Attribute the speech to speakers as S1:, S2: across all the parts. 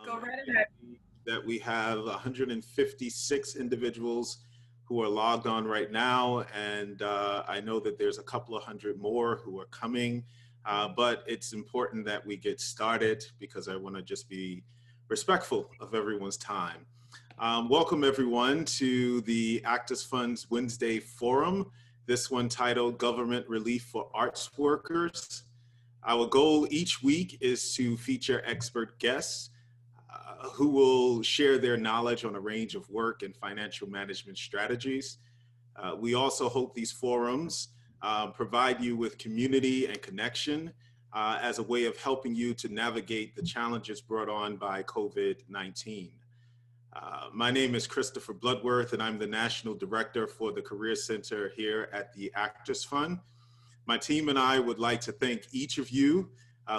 S1: Go right ahead.
S2: That we have 156 individuals who are logged on right now, and I know that there's a couple of hundred more who are coming, but it's important that we get started because I want to just be respectful of everyone's time. Welcome everyone to the Actors Fund's Wednesday Forum, this one titled Government Relief for Arts Workers. Our goal each week is to feature expert guests who will share their knowledge on a range of work and financial management strategies. We also hope these forums provide you with community and connection as a way of helping you to navigate the challenges brought on by COVID-19. My name is Christopher Bloodworth, and I'm the National Director for the Career Center here at the Actors Fund. My team and I would like to thank each of you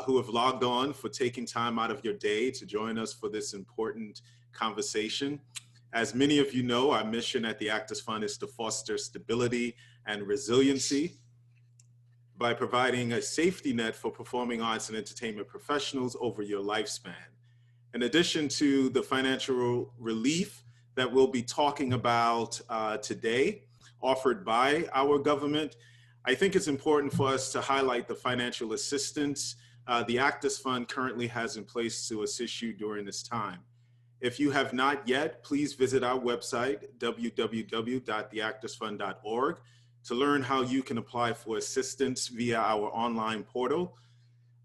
S2: who have logged on for taking time out of your day to join us for this important conversation. As many of you know, our mission at the Actors Fund is to foster stability and resiliency by providing a safety net for performing arts and entertainment professionals over your lifespan. In addition to the financial relief that we'll be talking about today, offered by our government, I think it's important for us to highlight the financial assistance the Actors Fund currently has in place to assist you during this time. If you have not yet, please visit our website, www.theactorsfund.org, to learn how you can apply for assistance via our online portal.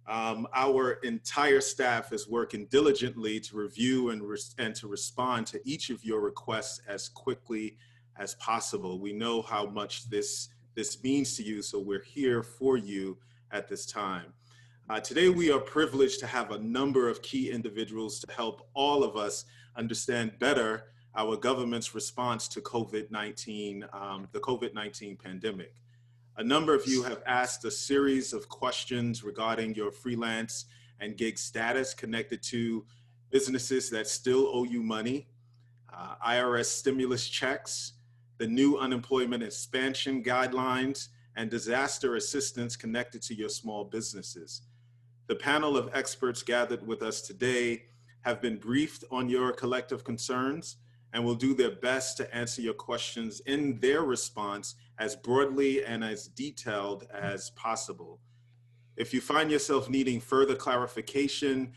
S2: Our entire staff is working diligently to review and to respond to each of your requests as quickly as possible. We know how much this means to you, so we're here for you at this time. Today, we are privileged to have a number of key individuals to help all of us understand better our government's response to COVID-19, the COVID-19 pandemic. A number of you have asked a series of questions regarding your freelance and gig status connected to businesses that still owe you money, IRS stimulus checks, the new unemployment expansion guidelines, and disaster assistance connected to your small businesses. The panel of experts gathered with us today have been briefed on your collective concerns and will do their best to answer your questions in their response as broadly and as detailed as possible. If you find yourself needing further clarification,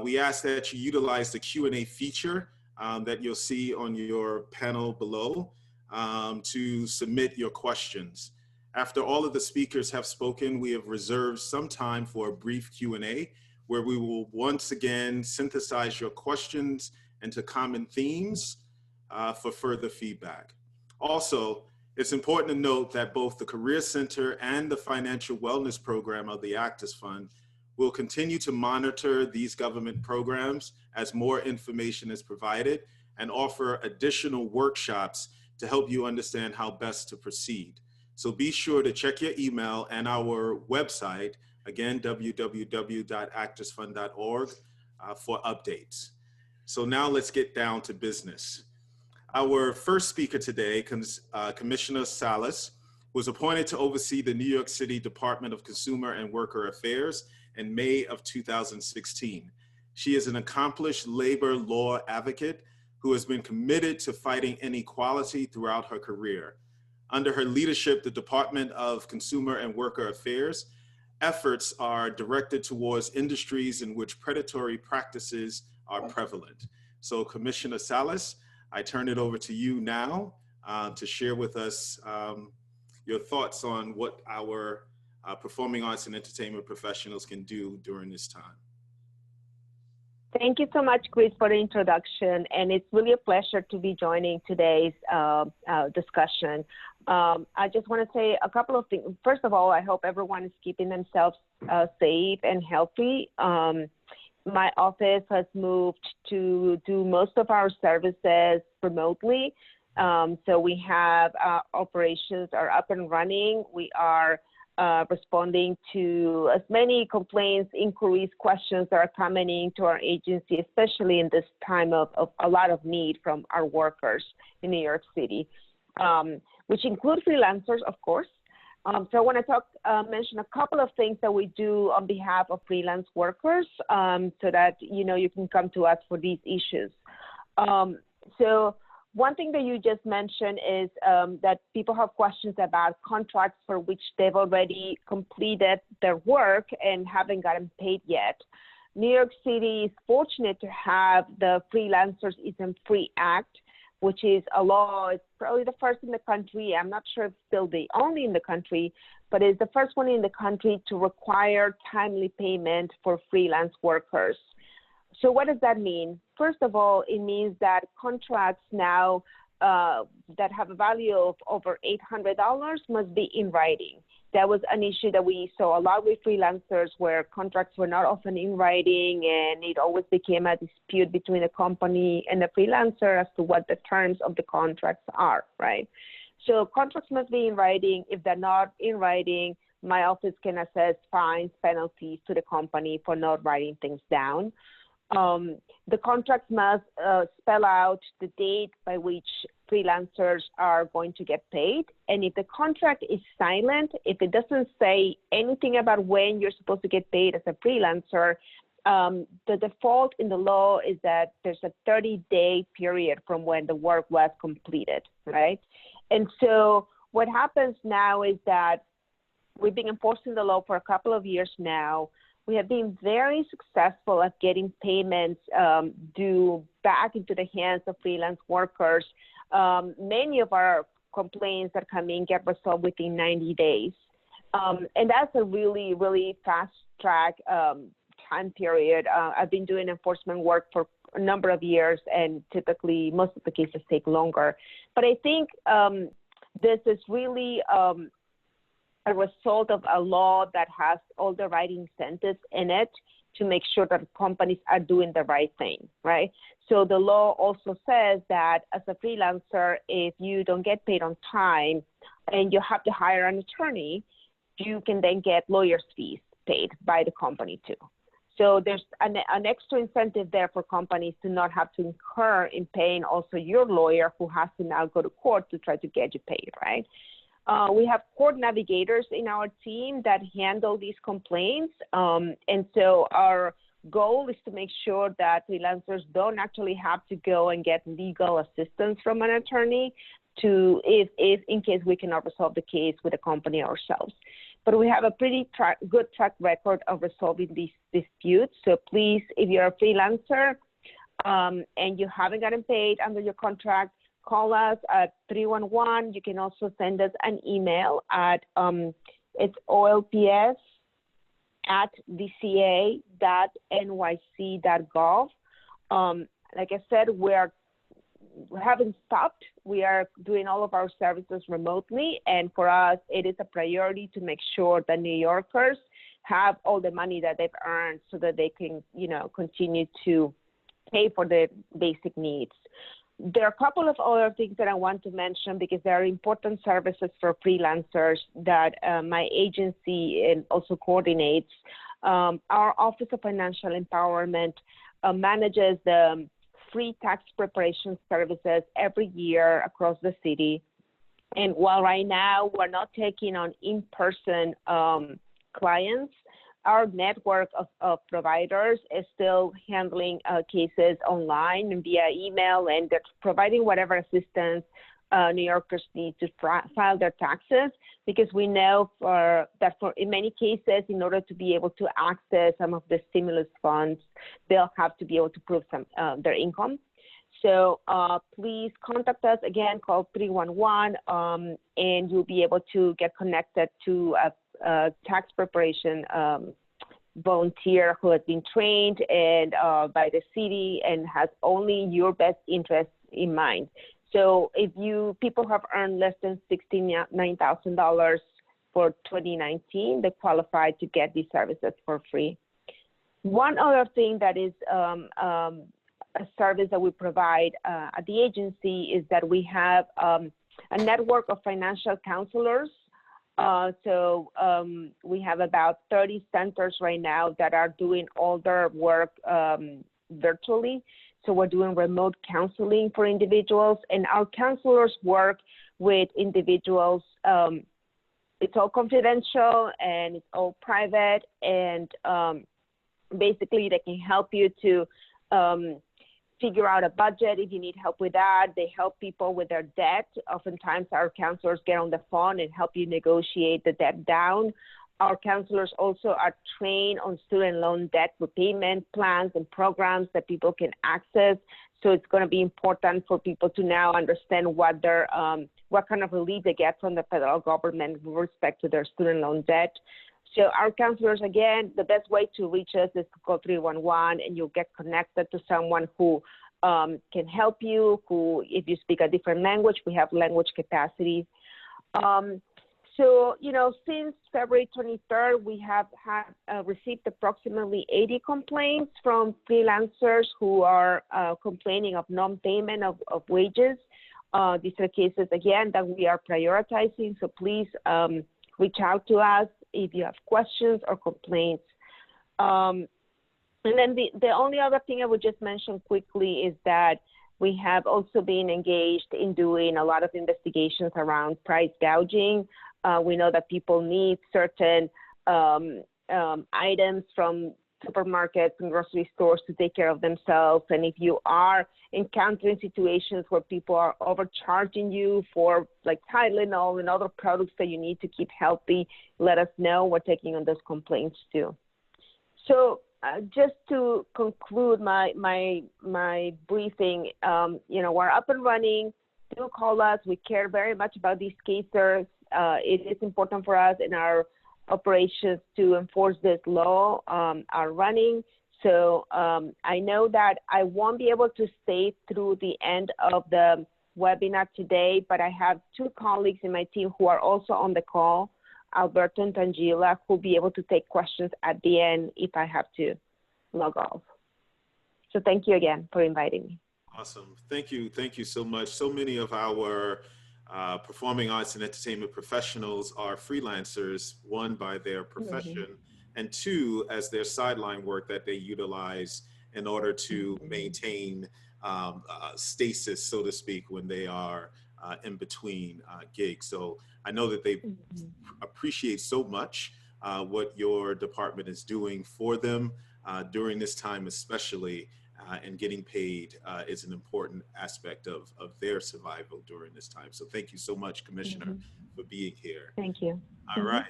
S2: we ask that you utilize the Q&A feature that you'll see on your panel below to submit your questions. After all of the speakers have spoken, we have reserved some time for a brief Q&A where we will once again synthesize your questions into common themes for further feedback. Also, it's important to note that both the Career Center and the Financial Wellness Program of the Actors Fund will continue to monitor these government programs as more information is provided and offer additional workshops to help you understand how best to proceed. So be sure to check your email and our website, again, www.actorsfund.org for updates. So now let's get down to business. Our first speaker today, Commissioner Salas, was appointed to oversee the New York City Department of Consumer and Worker Affairs in May of 2016. She is an accomplished labor law advocate who has been committed to fighting inequality throughout her career. Under her leadership, the Department of Consumer and Worker Affairs efforts are directed towards industries in which predatory practices are prevalent. So Commissioner Salas, I turn it over to you now to share with us your thoughts on what our performing arts and entertainment professionals can do during this time.
S3: Thank you so much, Chris, for the introduction, and it's really a pleasure to be joining today's discussion. I just want to say a couple of things. First of all, I hope everyone is keeping themselves safe and healthy. My office has moved to do most of our services remotely. So we have operations are up and running. We are responding to as many complaints, inquiries, questions that are coming into our agency, especially in this time of a lot of need from our workers in New York City, which include freelancers, of course. So I want to mention a couple of things that we do on behalf of freelance workers, so that you can come to us for these issues. So one thing that you just mentioned is that people have questions about contracts for which they've already completed their work and haven't gotten paid yet. New York City is fortunate to have the Freelancers Isn't Free Act, which is a law. It's probably the first in the country. I'm not sure if it's still the only in the country, but it's the first one in the country to require timely payment for freelance workers. So what does that mean? First of all, it means that contracts now that have a value of over $800 must be in writing. That was an issue that we saw a lot with freelancers, where contracts were not often in writing, and it always became a dispute between the company and the freelancer as to what the terms of the contracts are, right? So contracts must be in writing. If they're not in writing, my office can assess fines, penalties to the company for not writing things down. The contract must spell out the date by which freelancers are going to get paid. And if the contract is silent, if it doesn't say anything about when you're supposed to get paid as a freelancer, the default in the law is that there's a 30-day period from when the work was completed, right? And so what happens now is that we've been enforcing the law for a couple of years now. We have been very successful at getting payments due back into the hands of freelance workers. Many of our complaints that come in get resolved within 90 days. And that's a really, really fast track time period. I've been doing enforcement work for a number of years, and typically most of the cases take longer. But I think this is really a result of a law that has all the right incentives in it to make sure that companies are doing the right thing, right? So the law also says that as a freelancer, if you don't get paid on time and you have to hire an attorney, you can then get lawyer's fees paid by the company too. So there's an extra incentive there for companies to not have to incur in paying also your lawyer, who has to now go to court to try to get you paid, right? We have court navigators in our team that handle these complaints. And so our goal is to make sure that freelancers don't actually have to go and get legal assistance from an attorney if in case we cannot resolve the case with the company ourselves. But we have a pretty good track record of resolving these disputes. So please, if you're a freelancer and you haven't gotten paid under your contract, call us at 311. You can also send us an email at it's olps@dca.nyc.gov. Like I said, we haven't stopped. We are doing all of our services remotely, and for us, it is a priority to make sure that New Yorkers have all the money that they've earned so that they can, continue to pay for their basic needs. There are a couple of other things that I want to mention because there are important services for freelancers that my agency also coordinates. Our Office of Financial Empowerment manages the free tax preparation services every year across the city. And while right now we're not taking on in-person clients, our network of providers is still handling cases online and via email, and they're providing whatever assistance New Yorkers need to file their taxes, because we know that in many cases, in order to be able to access some of the stimulus funds, they'll have to be able to prove their income. So please contact us. Again, call 311, and you'll be able to get connected to a tax preparation volunteer who has been trained and by the city and has only your best interest in mind. So if people have earned less than $69,000 for 2019, they qualify to get these services for free. One other thing that is a service that we provide at the agency is that we have a network of financial counselors. So we have about 30 centers right now that are doing all their work virtually. So we're doing remote counseling for individuals, and our counselors work with individuals it's all confidential and it's all private, and basically they can help you to figure out a budget if you need help with that. They help people with their debt. Oftentimes our counselors get on the phone and help you negotiate the debt down. Our counselors also are trained on student loan debt repayment plans and programs that people can access. So it's going to be important for people to now understand what their what kind of relief they get from the federal government with respect to their student loan debt. So our counselors, again, the best way to reach us is to call 311, and you'll get connected to someone who can help you, who, if you speak a different language, we have language capacities. So, you know, since February 23rd, we have received approximately 80 complaints from freelancers who are complaining of non-payment of wages. These are cases, again, that we are prioritizing, so please reach out to us if you have questions or complaints. And then the only other thing I would just mention quickly is that we have also been engaged in doing a lot of investigations around price gouging. We know that people need certain items from supermarkets and grocery stores to take care of themselves. And if you are encountering situations where people are overcharging you for like Tylenol and other products that you need to keep healthy, let us know. We're taking on those complaints too. So just to conclude my briefing, you know, we're up and running. Do call us. We care very much about these cases. It is important for us in our operations to enforce this law are running. So I know that I won't be able to stay through the end of the webinar today, but I have two colleagues in my team who are also on the call, Alberto and Tangela, who will be able to take questions at the end if I have to log off. So thank you again for inviting me.
S2: Awesome. Thank you. Thank you so much. So many of our performing arts and entertainment professionals are freelancers, one, by their profession, and two, as their sideline work that they utilize in order to maintain stasis, so to speak, when they are in between gigs. So I know that they appreciate so much what your department is doing for them during this time, especially. And getting paid is an important aspect of their survival during this time. So thank you so much, Commissioner, for being here.
S3: Thank you.
S2: All right.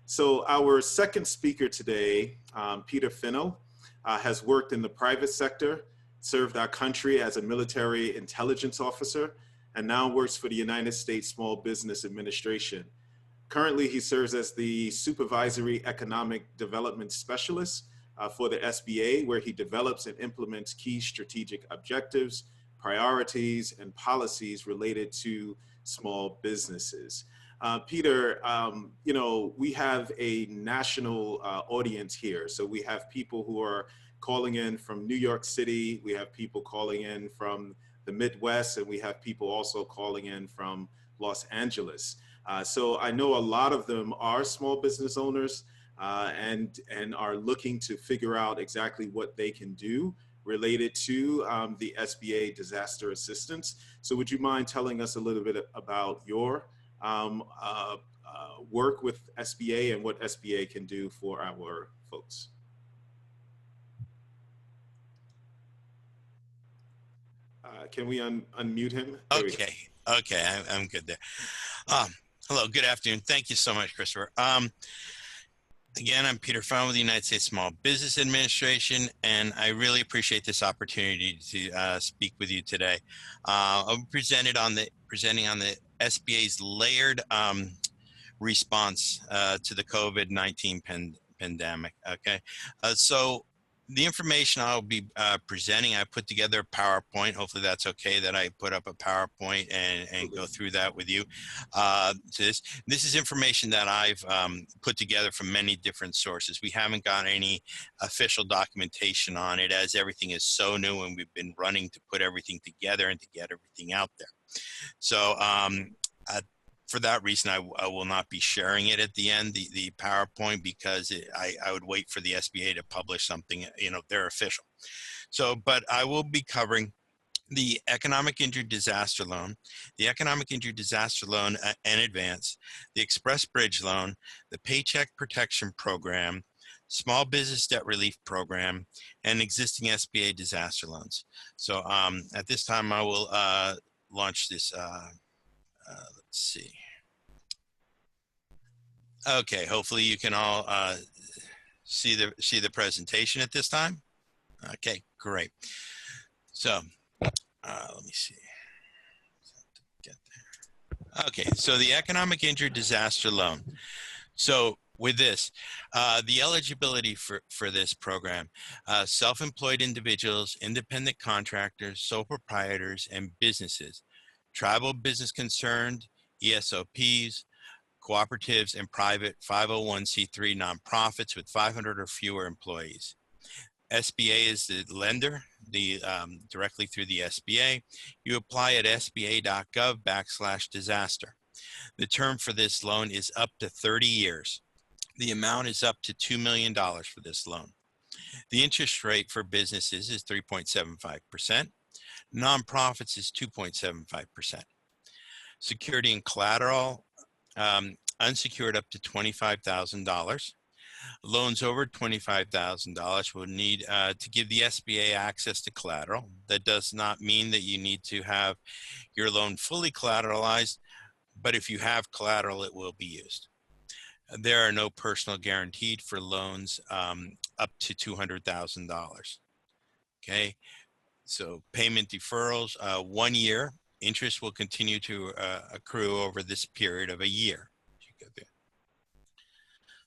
S2: So our second speaker today, Peter Fehnel, has worked in the private sector, served our country as a military intelligence officer, and now works for the United States Small Business Administration. Currently, he serves as the Supervisory Economic Development Specialist for the SBA, where he develops and implements key strategic objectives, priorities, and policies related to small businesses. Peter, you know, we have a national audience here. So we have people who are calling in from New York City, we have people calling in from the Midwest, and we have people also calling in from Los Angeles. So I know a lot of them are small business owners, and are looking to figure out exactly what they can do related to the SBA disaster assistance. So would you mind telling us a little bit about your work with SBA and what SBA can do for our folks? Can we unmute him?
S1: Okay, I'm good there. Hello, good afternoon. Thank you so much, Christopher. Again, I'm Peter Fehnel with the United States Small Business Administration, and I really appreciate this opportunity to speak with you today. I'm presenting on the SBA's layered response to the COVID-19 pandemic. Okay, so the information I'll be presenting, I put together a PowerPoint. Hopefully that's okay that I put up a PowerPoint and go through that with you. This is information that I've put together from many different sources. We haven't got any official documentation on it, as everything is so new and we've been running to put everything together and to get everything out there. So for that reason, I will not be sharing it at the end, the PowerPoint, because I would wait for the SBA to publish something, you know, they're official. So, but I will be covering the Economic Injury Disaster Loan, the Economic Injury Disaster Loan and Advance, the Express Bridge Loan, the Paycheck Protection Program, Small Business Debt Relief Program, and existing SBA disaster loans. So at this time, I will launch this. Let's see. Okay, hopefully you can all see the presentation at this time. Okay, great. So let me see. Get there. Okay, so the Economic Injury Disaster Loan. So with this, the eligibility for this program, self-employed individuals, independent contractors, sole proprietors, and businesses, tribal business concerned, ESOPs, cooperatives, and private 501c3 nonprofits with 500 or fewer employees. SBA is the lender, directly through the SBA. You apply at sba.gov/disaster. The term for this loan is up to 30 years. The amount is up to $2 million for this loan. The interest rate for businesses is 3.75%. Nonprofits is 2.75%. Security and collateral, unsecured up to $25,000. Loans over $25,000 will need to give the SBA access to collateral. That does not mean that you need to have your loan fully collateralized, but if you have collateral, it will be used. There are no personal guaranteed for loans up to $200,000. Okay, so payment deferrals, 1 year. Interest will continue to accrue over this period of a year.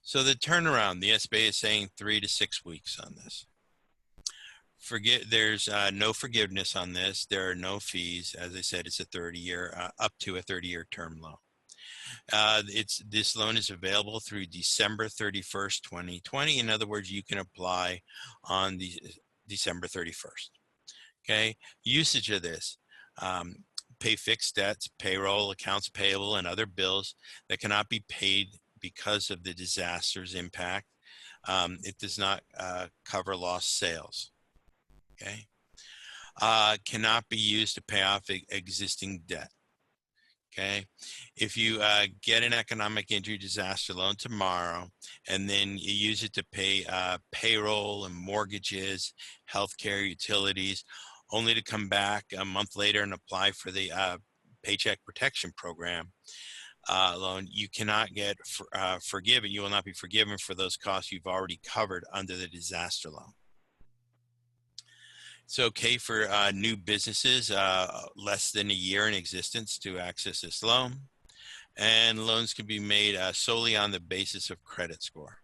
S1: So the turnaround, the SBA is saying 3 to 6 weeks on this. There's no forgiveness on this. There are no fees. As I said, it's a 30-year, up to a 30-year term loan. This loan is available through December 31st, 2020. In other words, you can apply on the December 31st. Okay, usage of this. Pay fixed debts, payroll, accounts payable, and other bills that cannot be paid because of the disaster's impact. It does not cover lost sales. Okay, cannot be used to pay off existing debt. Okay, if you get an economic injury disaster loan tomorrow and then you use it to pay payroll and mortgages, healthcare, utilities, only to come back a month later and apply for the Paycheck Protection Program loan, you cannot get forgiven. You will not be forgiven for those costs you've already covered under the disaster loan. It's okay for new businesses less than a year in existence to access this loan, and loans can be made solely on the basis of credit score.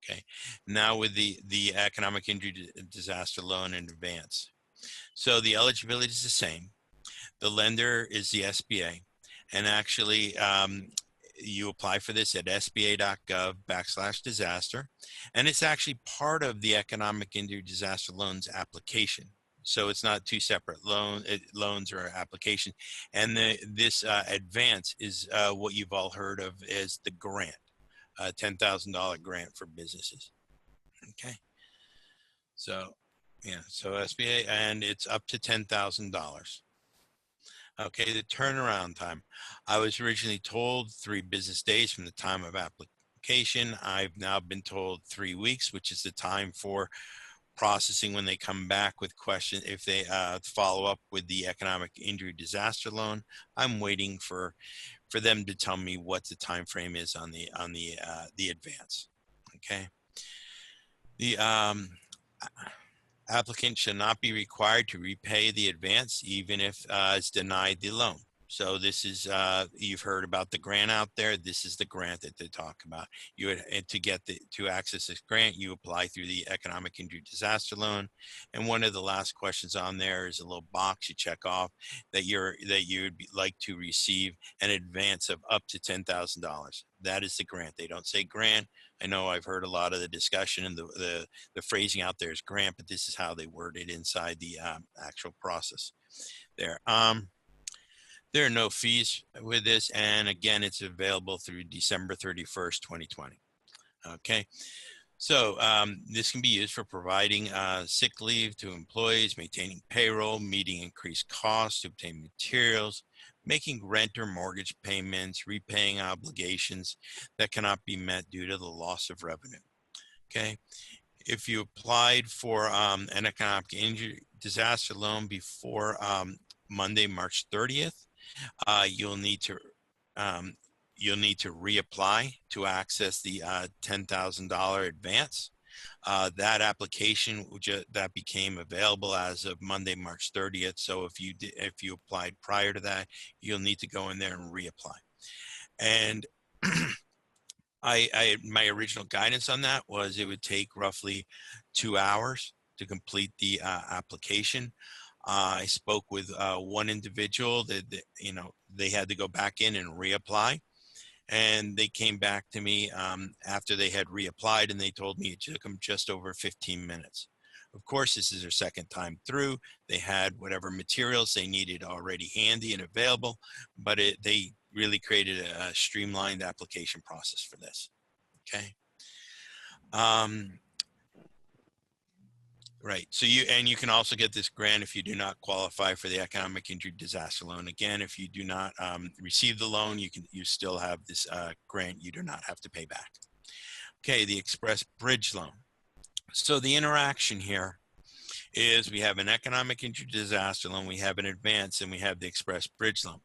S1: Okay, now with the economic injury disaster loan in advance. So the eligibility is the same. The lender is the SBA, and actually you apply for this at sba.gov/disaster, and it's actually part of the economic injury disaster loans application. So it's not two separate loans or application. And this advance is what you've all heard of as the grant, $10,000 grant for businesses. Okay. So, yeah, so SBA, and it's up to $10,000. Okay, the turnaround time. I was originally told 3 business days from the time of application. I've now been told 3 weeks, which is the time for processing when they come back with questions. If they follow up with the economic injury disaster loan, I'm waiting for them to tell me what the time frame is on the advance. Okay. The applicant should not be required to repay the advance even if it's denied the loan. So this is, you've heard about the grant out there. This is the grant that they talk about. You would, to access this grant, you apply through the economic injury disaster loan. And one of the last questions on there is a little box you check off that you'd like to receive an advance of up to $10,000. That is the grant. They don't say grant. I know I've heard a lot of the discussion and the phrasing out there is grant, but this is how they word it inside the actual process there. There are no fees with this, and again, it's available through December 31st, 2020. Okay, So this can be used for providing sick leave to employees, maintaining payroll, meeting increased costs to obtain materials, making rent or mortgage payments, repaying obligations that cannot be met due to the loss of revenue. Okay. If you applied for an economic injury disaster loan before Monday, March 30th, you'll need to reapply to access the $10,000 advance. That application that became available as of Monday, March 30th. So if you applied prior to that, you'll need to go in there and reapply. And my original guidance on that was it would take roughly 2 hours to complete the application. I spoke with one individual that, they had to go back in and reapply. And they came back to me after they had reapplied, and they told me it took them just over 15 minutes. Of course, this is their second time through. They had whatever materials they needed already handy and available, but they really created a streamlined application process for this. Okay. Right. So you can also get this grant if you do not qualify for the economic injury disaster loan. Again, if you do not receive the loan, you still have this grant. You do not have to pay back. Okay, the Express Bridge Loan. So the interaction here is we have an economic injury disaster loan, we have an advance, and we have the Express Bridge Loan.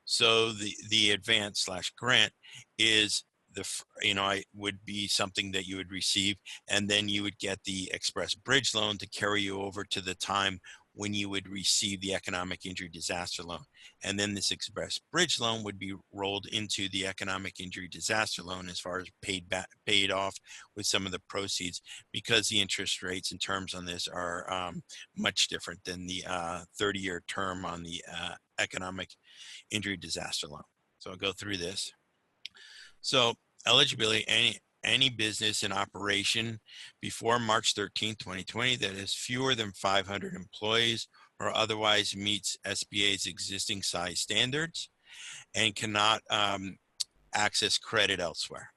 S1: So the advance / grant is it would be something that you would receive, and then you would get the Express Bridge Loan to carry you over to the time when you would receive the economic injury disaster loan. And then this Express Bridge Loan would be rolled into the economic injury disaster loan as far as paid off with some of the proceeds, because the interest rates and terms on this are much different than the 30-year term on the economic injury disaster loan. So I'll go through this. So eligibility, any business in operation before March 13, 2020 that has fewer than 500 employees or otherwise meets SBA's existing size standards and cannot access credit elsewhere.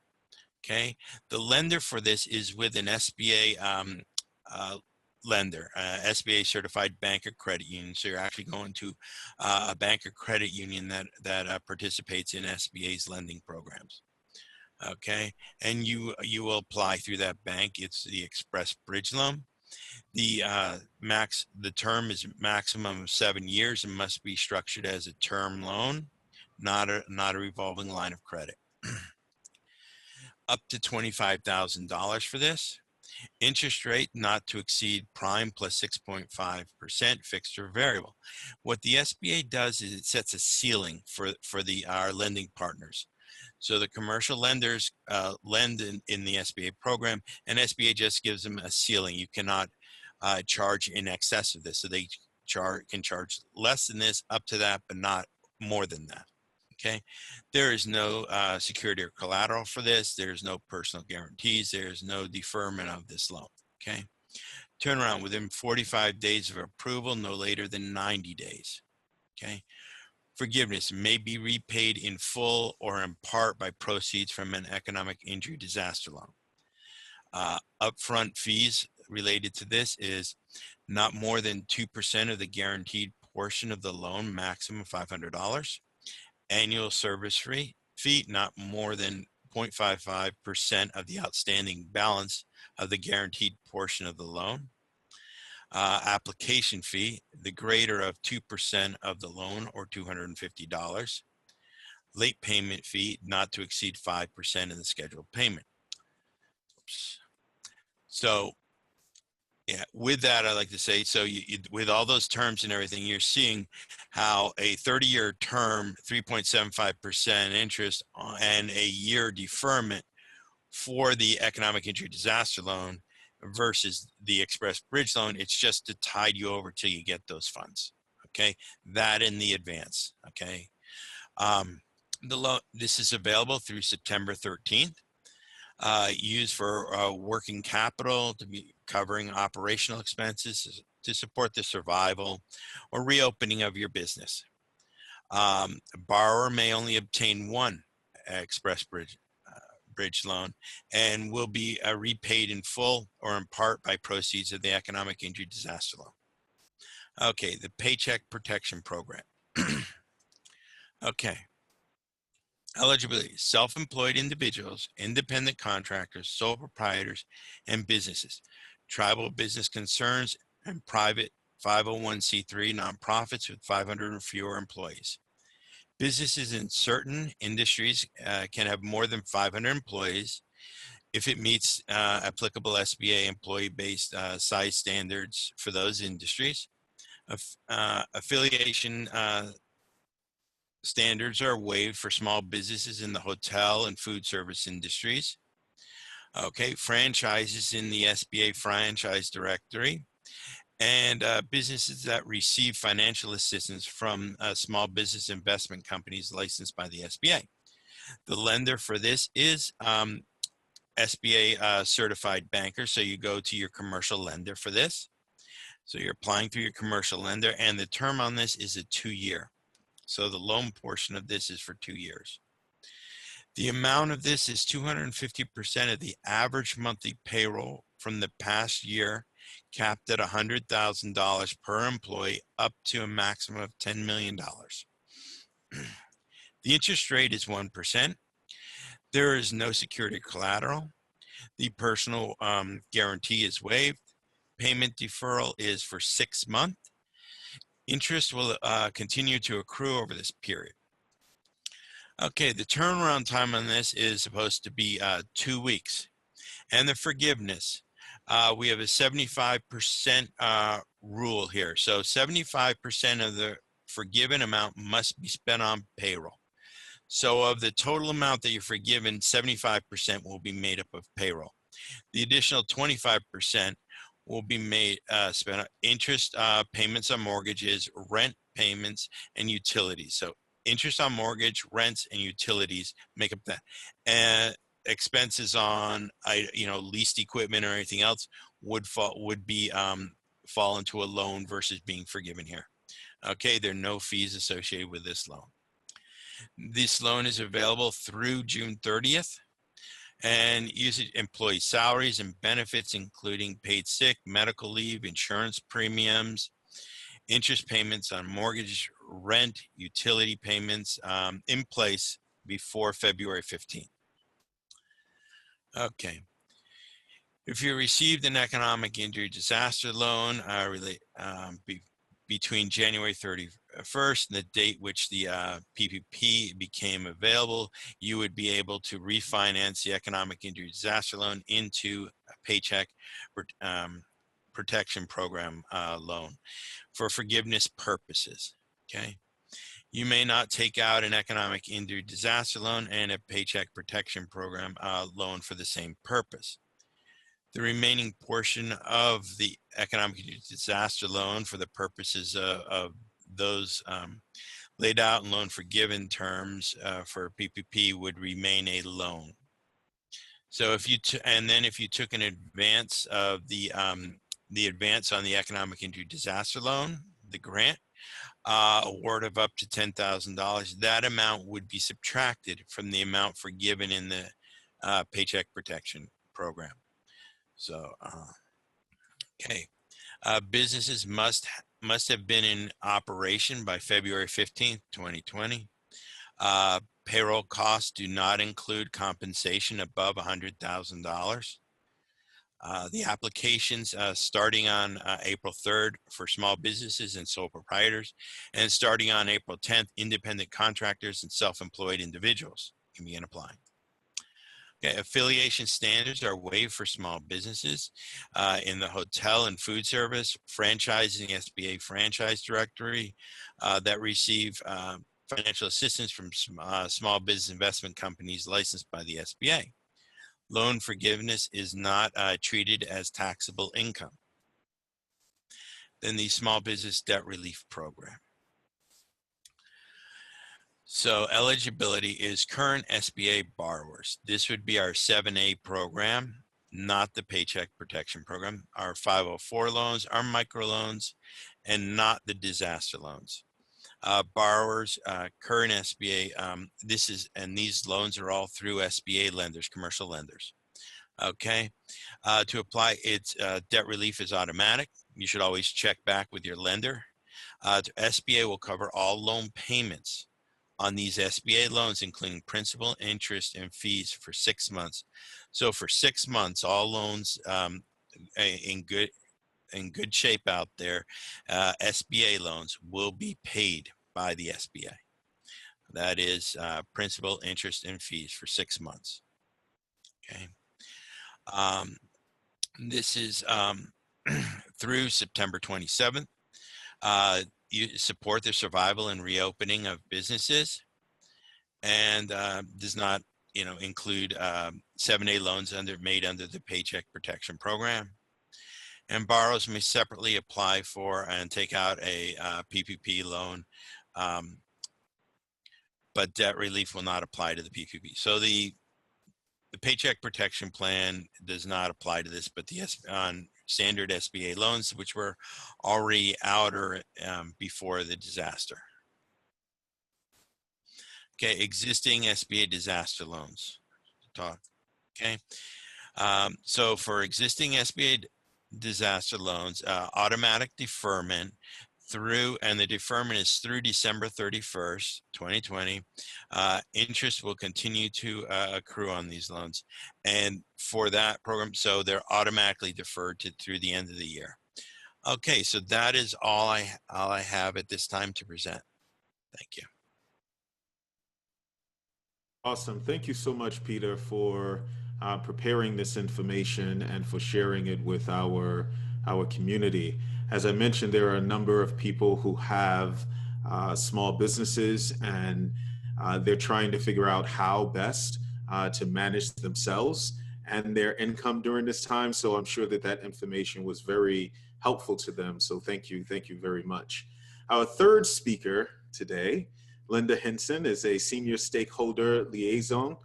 S1: Okay, the lender for this is with an SBA lender, SBA certified bank or credit union. So you're actually going to a bank or credit union that participates in SBA's lending programs. Okay, and you will apply through that bank. It's the Express Bridge Loan. The term is maximum of 7 years and must be structured as a term loan, not a revolving line of credit. Up to $25,000 for this. Interest rate not to exceed prime plus 6.5% fixed or variable. What the SBA does is it sets a ceiling for our lending partners. So the commercial lenders lend in the SBA program, and SBA just gives them a ceiling. You cannot charge in excess of this. So they can charge less than this, up to that, but not more than that. Okay. There is no security or collateral for this. There's no personal guarantees. There's no deferment of this loan. Okay. Turnaround within 45 days of approval, no later than 90 days. Okay. Forgiveness may be repaid in full or in part by proceeds from an economic injury disaster loan. Upfront fees related to this is not more than 2% of the guaranteed portion of the loan, maximum $500. Annual service fee not more than 0.55% of the outstanding balance of the guaranteed portion of the loan. Application fee, the greater of 2% of the loan or $250. Late payment fee not to exceed 5% of the scheduled payment. Oops. So yeah, with that, I'd like to say, so with all those terms and everything, you're seeing how a 30-year term, 3.75% interest and a year deferment for the economic injury disaster loan versus the Express Bridge Loan, it's just to tide you over till you get those funds. Okay, that in the advance. Okay, this is available through September 13th. Used for working capital to be covering operational expenses to support the survival or reopening of your business. A borrower may only obtain one Express Bridge bridge loan and will be repaid in full or in part by proceeds of the economic injury disaster loan. Okay, the Paycheck Protection Program. Okay. Eligibility: self-employed individuals, independent contractors, sole proprietors, and businesses, tribal business concerns, and private 501c3 nonprofits with 500 or fewer employees. Businesses in certain industries can have more than 500 employees if it meets applicable SBA employee-based size standards for those industries. Affiliation standards are waived for small businesses in the hotel and food service industries. Okay, franchises in the SBA franchise directory, and businesses that receive financial assistance from small business investment companies licensed by the SBA. The lender for this is SBA certified banker. So you go to your commercial lender for this. So you're applying through your commercial lender, and the term on this is a 2-year. So the loan portion of this is for 2 years. The amount of this is 250% of the average monthly payroll from the past year, capped at $100,000 per employee, up to a maximum of $10 million. The interest rate is 1%. There is no security collateral. The personal guarantee is waived. Payment deferral is for 6 months. Interest will continue to accrue over this period. Okay, the turnaround time on this is supposed to be 2 weeks. And the forgiveness, we have a 75% rule here. So 75% of the forgiven amount must be spent on payroll. So of the total amount that you're forgiven, 75% will be made up of payroll. The additional 25% will be made spent on interest payments on mortgages, rent payments, and utilities. So interest on mortgage, rents, and utilities make up that. And expenses on leased equipment or anything else would fall into a loan versus being forgiven here. Okay, there are no fees associated with this loan. This loan is available through June 30th. And uses employee salaries and benefits, including paid sick, medical leave, insurance premiums, interest payments on mortgage, rent, utility payments in place before February 15th. Okay. If you received an economic injury disaster loan between January 31st and the date which the PPP became available, you would be able to refinance the economic injury disaster loan into a Paycheck Protection Program loan for forgiveness purposes. Okay. You may not take out an economic injury disaster loan and a Paycheck Protection Program loan for the same purpose. The remaining portion of the economic disaster loan for the purposes of those laid out in loan forgiven terms for PPP would remain a loan. So if you if you took an advance of the advance on the economic injury disaster loan, the grant award of up to $10,000, that amount would be subtracted from the amount forgiven in the Paycheck Protection Program. So, okay, businesses must have been in operation by February 15th, 2020. Payroll costs do not include compensation above $100,000. The applications starting on April 3rd for small businesses and sole proprietors, and starting on April 10th, independent contractors and self-employed individuals can begin applying. Okay, affiliation standards are waived for small businesses in the hotel and food service, franchising SBA franchise directory that receive financial assistance from small business investment companies licensed by the SBA. Loan forgiveness is not treated as taxable income. Then the Small Business Debt Relief Program. So eligibility is current SBA borrowers. This would be our 7A program, not the Paycheck Protection Program, our 504 loans, our microloans, and not the disaster loans. Borrowers, current SBA, these loans are all through SBA lenders, commercial lenders. Okay. To apply, debt relief is automatic. You should always check back with your lender. SBA will cover all loan payments on these SBA loans, including principal, interest, and fees for 6 months. So for 6 months, all loans in good shape out there, SBA loans will be paid by the SBA. That is principal, interest, and fees for 6 months. Okay. This is through September 27th. You support the survival and reopening of businesses, and does not, include 7A loans made under the Paycheck Protection Program. And borrowers may separately apply for and take out a PPP loan, but debt relief will not apply to the PPP. So the Paycheck Protection Plan does not apply to this, but on standard SBA loans, which were already out or before the disaster. Okay, existing SBA disaster loans. Okay, so for existing SBA disaster loans, automatic deferment and the deferment is through December 31st, 2020. Interest will continue to accrue on these loans. And for that program, so they're automatically deferred through the end of the year. Okay, so that is all I have at this time to present. Thank you.
S2: Awesome. Thank you so much, Peter, for preparing this information and for sharing it with our community. As I mentioned, there are a number of people who have small businesses, and they're trying to figure out how best to manage themselves and their income during this time. So I'm sure that information was very helpful to them. So thank you very much. Our third speaker today, Linda Henson, is a senior stakeholder liaison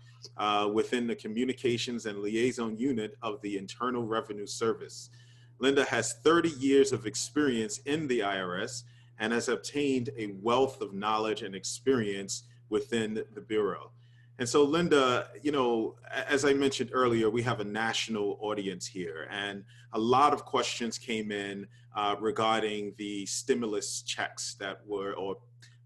S2: within the Communications and Liaison Unit of the Internal Revenue Service. Linda has 30 years of experience in the IRS and has obtained a wealth of knowledge and experience within the Bureau. And so, Linda, as I mentioned earlier, we have a national audience here, and a lot of questions came in regarding the stimulus checks or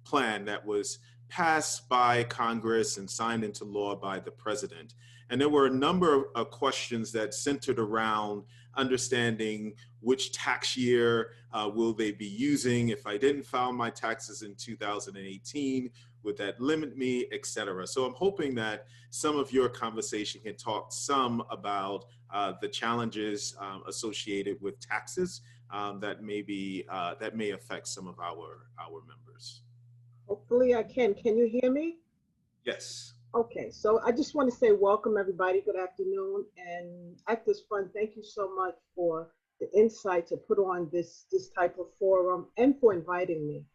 S2: plan that was passed by Congress and signed into law by the president. And there were a number of questions that centered around understanding which tax year will they be using. If I didn't file my taxes in 2018, would that limit me, et cetera? So I'm hoping that some of your conversation can talk some about the challenges associated with taxes that may affect some of our members.
S4: Hopefully I can. Can you hear me?
S2: Yes.
S4: Okay, so I just want to say welcome everybody. Good afternoon. And at this fund, thank you so much for the insight to put on this type of forum and for inviting me.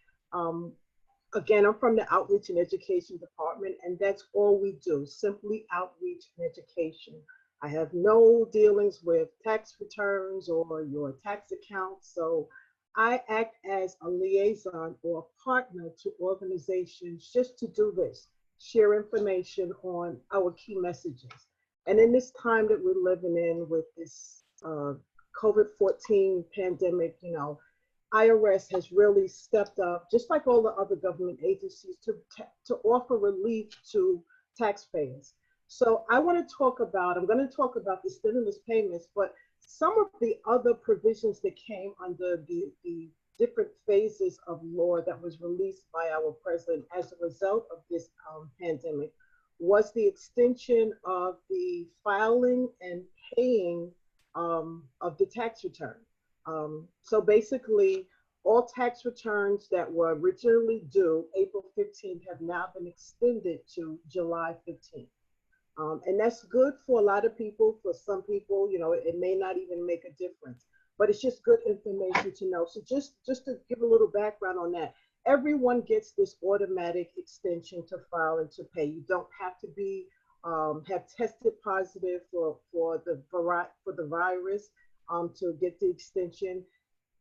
S4: Again, I'm from the Outreach and Education Department, and that's all we do, simply outreach and education. I have no dealings with tax returns or your tax accounts, so I act as a liaison or a partner to organizations just to do this, share information on our key messages. And in this time that we're living in with this COVID-19 pandemic, IRS has really stepped up, just like all the other government agencies, to offer relief to taxpayers. So I'm going to talk about the stimulus payments, but some of the other provisions that came under the different phases of law that was released by our president as a result of this pandemic was the extension of the filing and paying of the tax return. So basically, all tax returns that were originally due April 15th have now been extended to July 15th. And that's good for a lot of people. For some people, it may not even make a difference, but it's just good information to know. So just to give a little background on that, everyone gets this automatic extension to file and to pay. You don't have to be have tested positive for the virus to get the extension.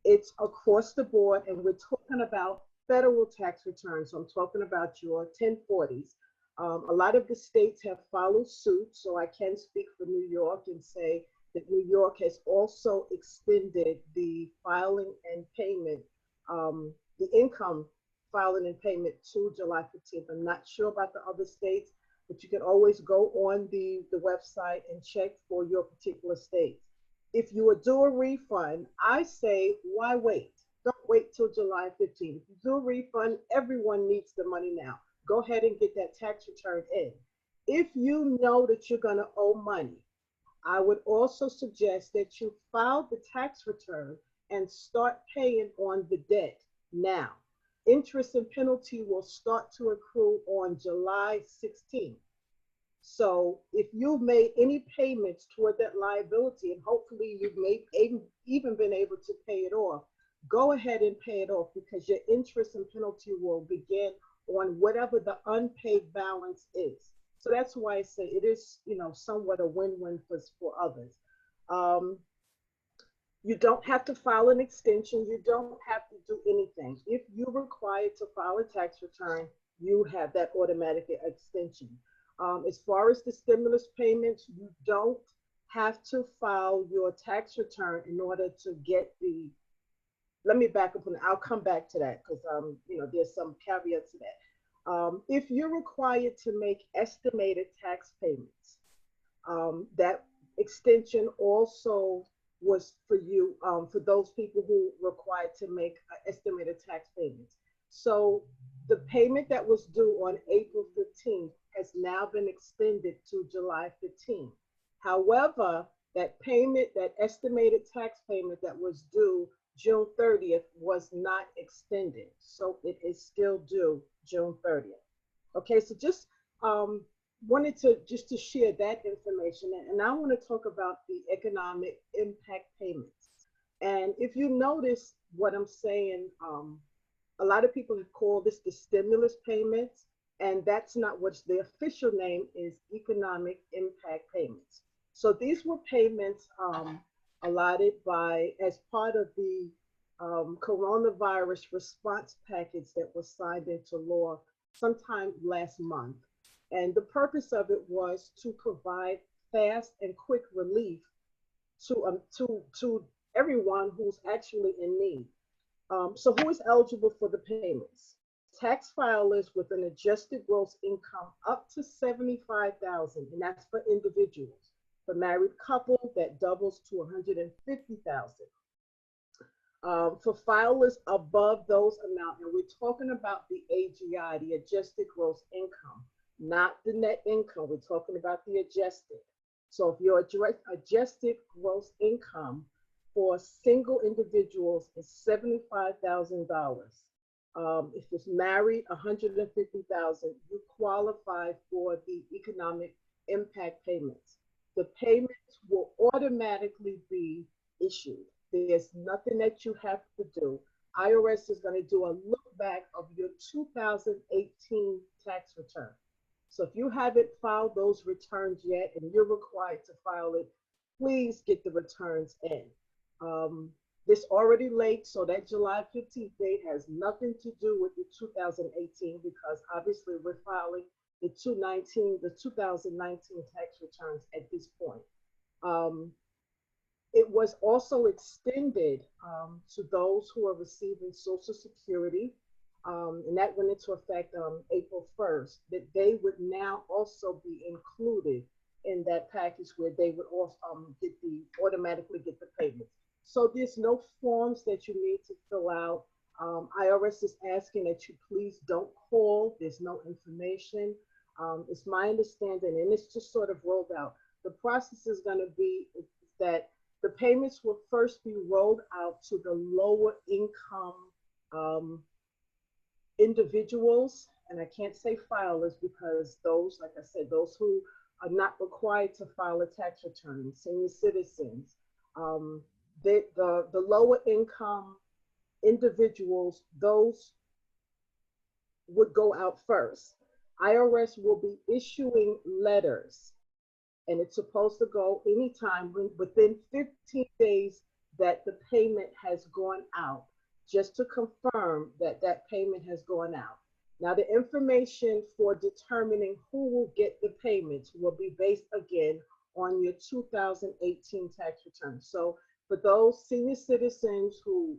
S4: It's across the board, and we're talking about federal tax returns. So I'm talking about your 1040s. A lot of the states have followed suit, so I can speak for New York and say that New York has also extended the filing and payment, the income filing and payment to July 15th. I'm not sure about the other states, but you can always go on the website and check for your particular state. If you would do a refund, I say, why wait? Don't wait till July 15th. If you do a refund, everyone needs the money now. Go ahead and get that tax return in. If you know that you're going to owe money, I would also suggest that you file the tax return and start paying on the debt now. Interest and penalty will start to accrue on July 16th. So if you've made any payments toward that liability, and hopefully you've even been able to pay it off, go ahead and pay it off, because your interest and penalty will begin on whatever the unpaid balance is. So that's why I say it is, somewhat a win-win for others. You don't have to file an extension. You don't have to do anything. If you're required to file a tax return, you have that automatic extension. As far as the stimulus payments, you don't have to file your tax return in order to get let me back up and I'll come back to that, because there's some caveats to that. If you're required to make estimated tax payments, that extension also was for you, for those people who were required to make estimated tax payments. So the payment that was due on April 15th has now been extended to July 15th. However, that payment, that estimated tax payment that was due June 30th was not extended. So it is still due June 30th. Okay, so just wanted to share that information. And I want to talk about the economic impact payments. And if you notice what I'm saying, a lot of people have called this the stimulus payments, and that's not what the official name is, economic impact payments. So these were payments allotted as part of the coronavirus response package that was signed into law sometime last month. And the purpose of it was to provide fast and quick relief to everyone who's actually in need. So who is eligible for the payments? Tax filers with an adjusted gross income up to $75,000, and that's for individuals. For married couple, that doubles to $150,000. For filers above those amounts, and we're talking about the AGI, the adjusted gross income, not the net income. We're talking about the adjusted. So if your adjusted gross income for single individuals is $75,000. If it's married, $150,000, you qualify for the economic impact payments. The payments will automatically be issued. There's nothing that you have to do. IRS is going to do a look back of your 2018 tax return. So if you haven't filed those returns yet and you're required to file it, please get the returns in. This already late, so that July 15th date has nothing to do with the 2018, because obviously we're filing the 2019 tax returns at this point. It was also extended to those who are receiving Social Security, and that went into effect April 1st, that they would now also be included in that package where they would also automatically get the payments. So there's no forms that you need to fill out. IRS is asking that you please don't call. There's no information. It's my understanding, and it's just sort of rolled out. The process is going to be that the payments will first be rolled out to the lower income individuals, and I can't say filers because those, like I said, those who are not required to file a tax return, senior citizens, the lower income individuals, those would go out first. IRS will be issuing letters, and it's supposed to go anytime within 15 days that the payment has gone out, just to confirm that that payment has gone out. Now, the information for determining who will get the payments will be based again on your 2018 tax return. So for those senior citizens who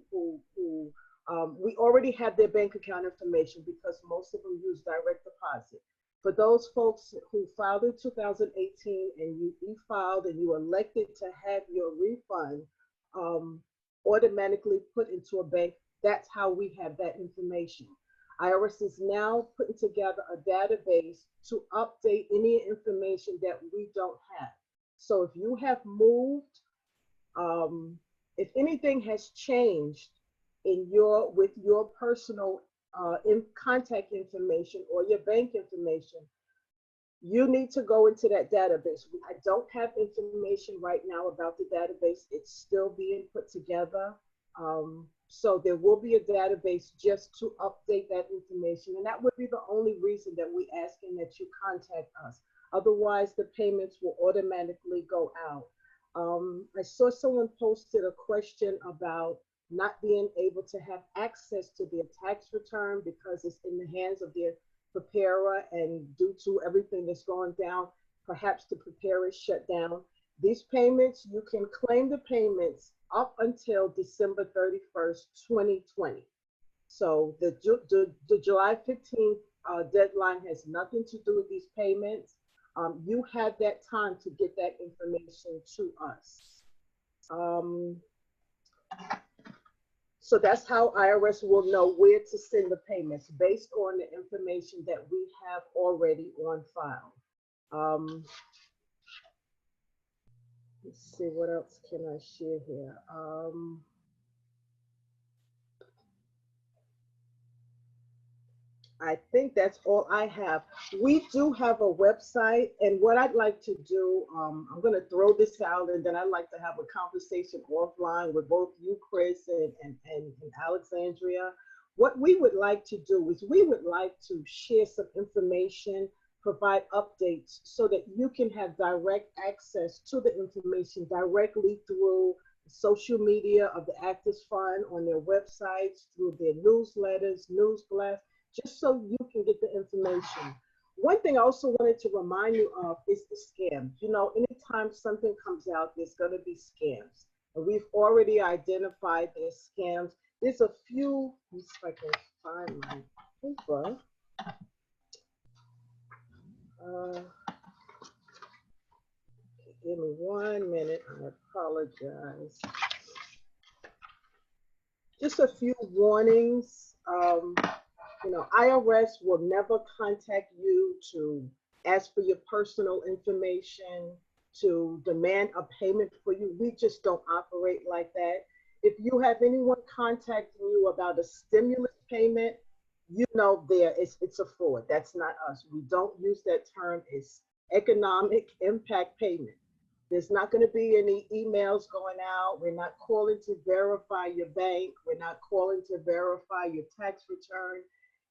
S4: we already have their bank account information because most of them use direct deposit. For those folks who filed in 2018 and you e-filed and you elected to have your refund automatically put into a bank, that's how we have that information. IRS is now putting together a database to update any information that we don't have. So if you have moved, if anything has changed in with your personal contact information or your bank information, you need to go into that database. I don't have information right now about the database. It's still being put together. So there will be a database just to update that information. And that would be the only reason that we're asking that you contact us. Otherwise, the payments will automatically go out. I saw someone posted a question about not being able to have access to their tax return because it's in the hands of their preparer, and due to everything that's going down, perhaps the preparer is shut down. These payments, you can claim the payments up until December 31st, 2020. So the July 15th deadline has nothing to do with these payments. You have that time to get that information to us. So that's how IRS will know where to send the payments based on the information that we have already on file. Let's see, what else can I share here? I think that's all I have. We do have a website, and what I'd like to do, I'm going to throw this out, and then I'd like to have a conversation offline with both you, Chris, and Alexandria. What we would like to do is we would like to share some information, provide updates so that you can have direct access to the information directly through social media of the Actors Fund, on their websites, through their newsletters, news blasts, just so you can get the information. One thing I also wanted to remind you of is the scams. You know, anytime something comes out, there's going to be scams. And we've already identified there's scams. There's a few, let's see if I can find my paper. Give me 1 minute, I apologize. Just a few warnings. You know, IRS will never contact you to ask for your personal information, to demand a payment for you. We just don't operate like that. If you have anyone contacting you about a stimulus payment, you know it's a fraud. That's not us. We don't use that term. It's economic impact payment. There's not going to be any emails going out. We're not calling to verify your bank. We're not calling to verify your tax return.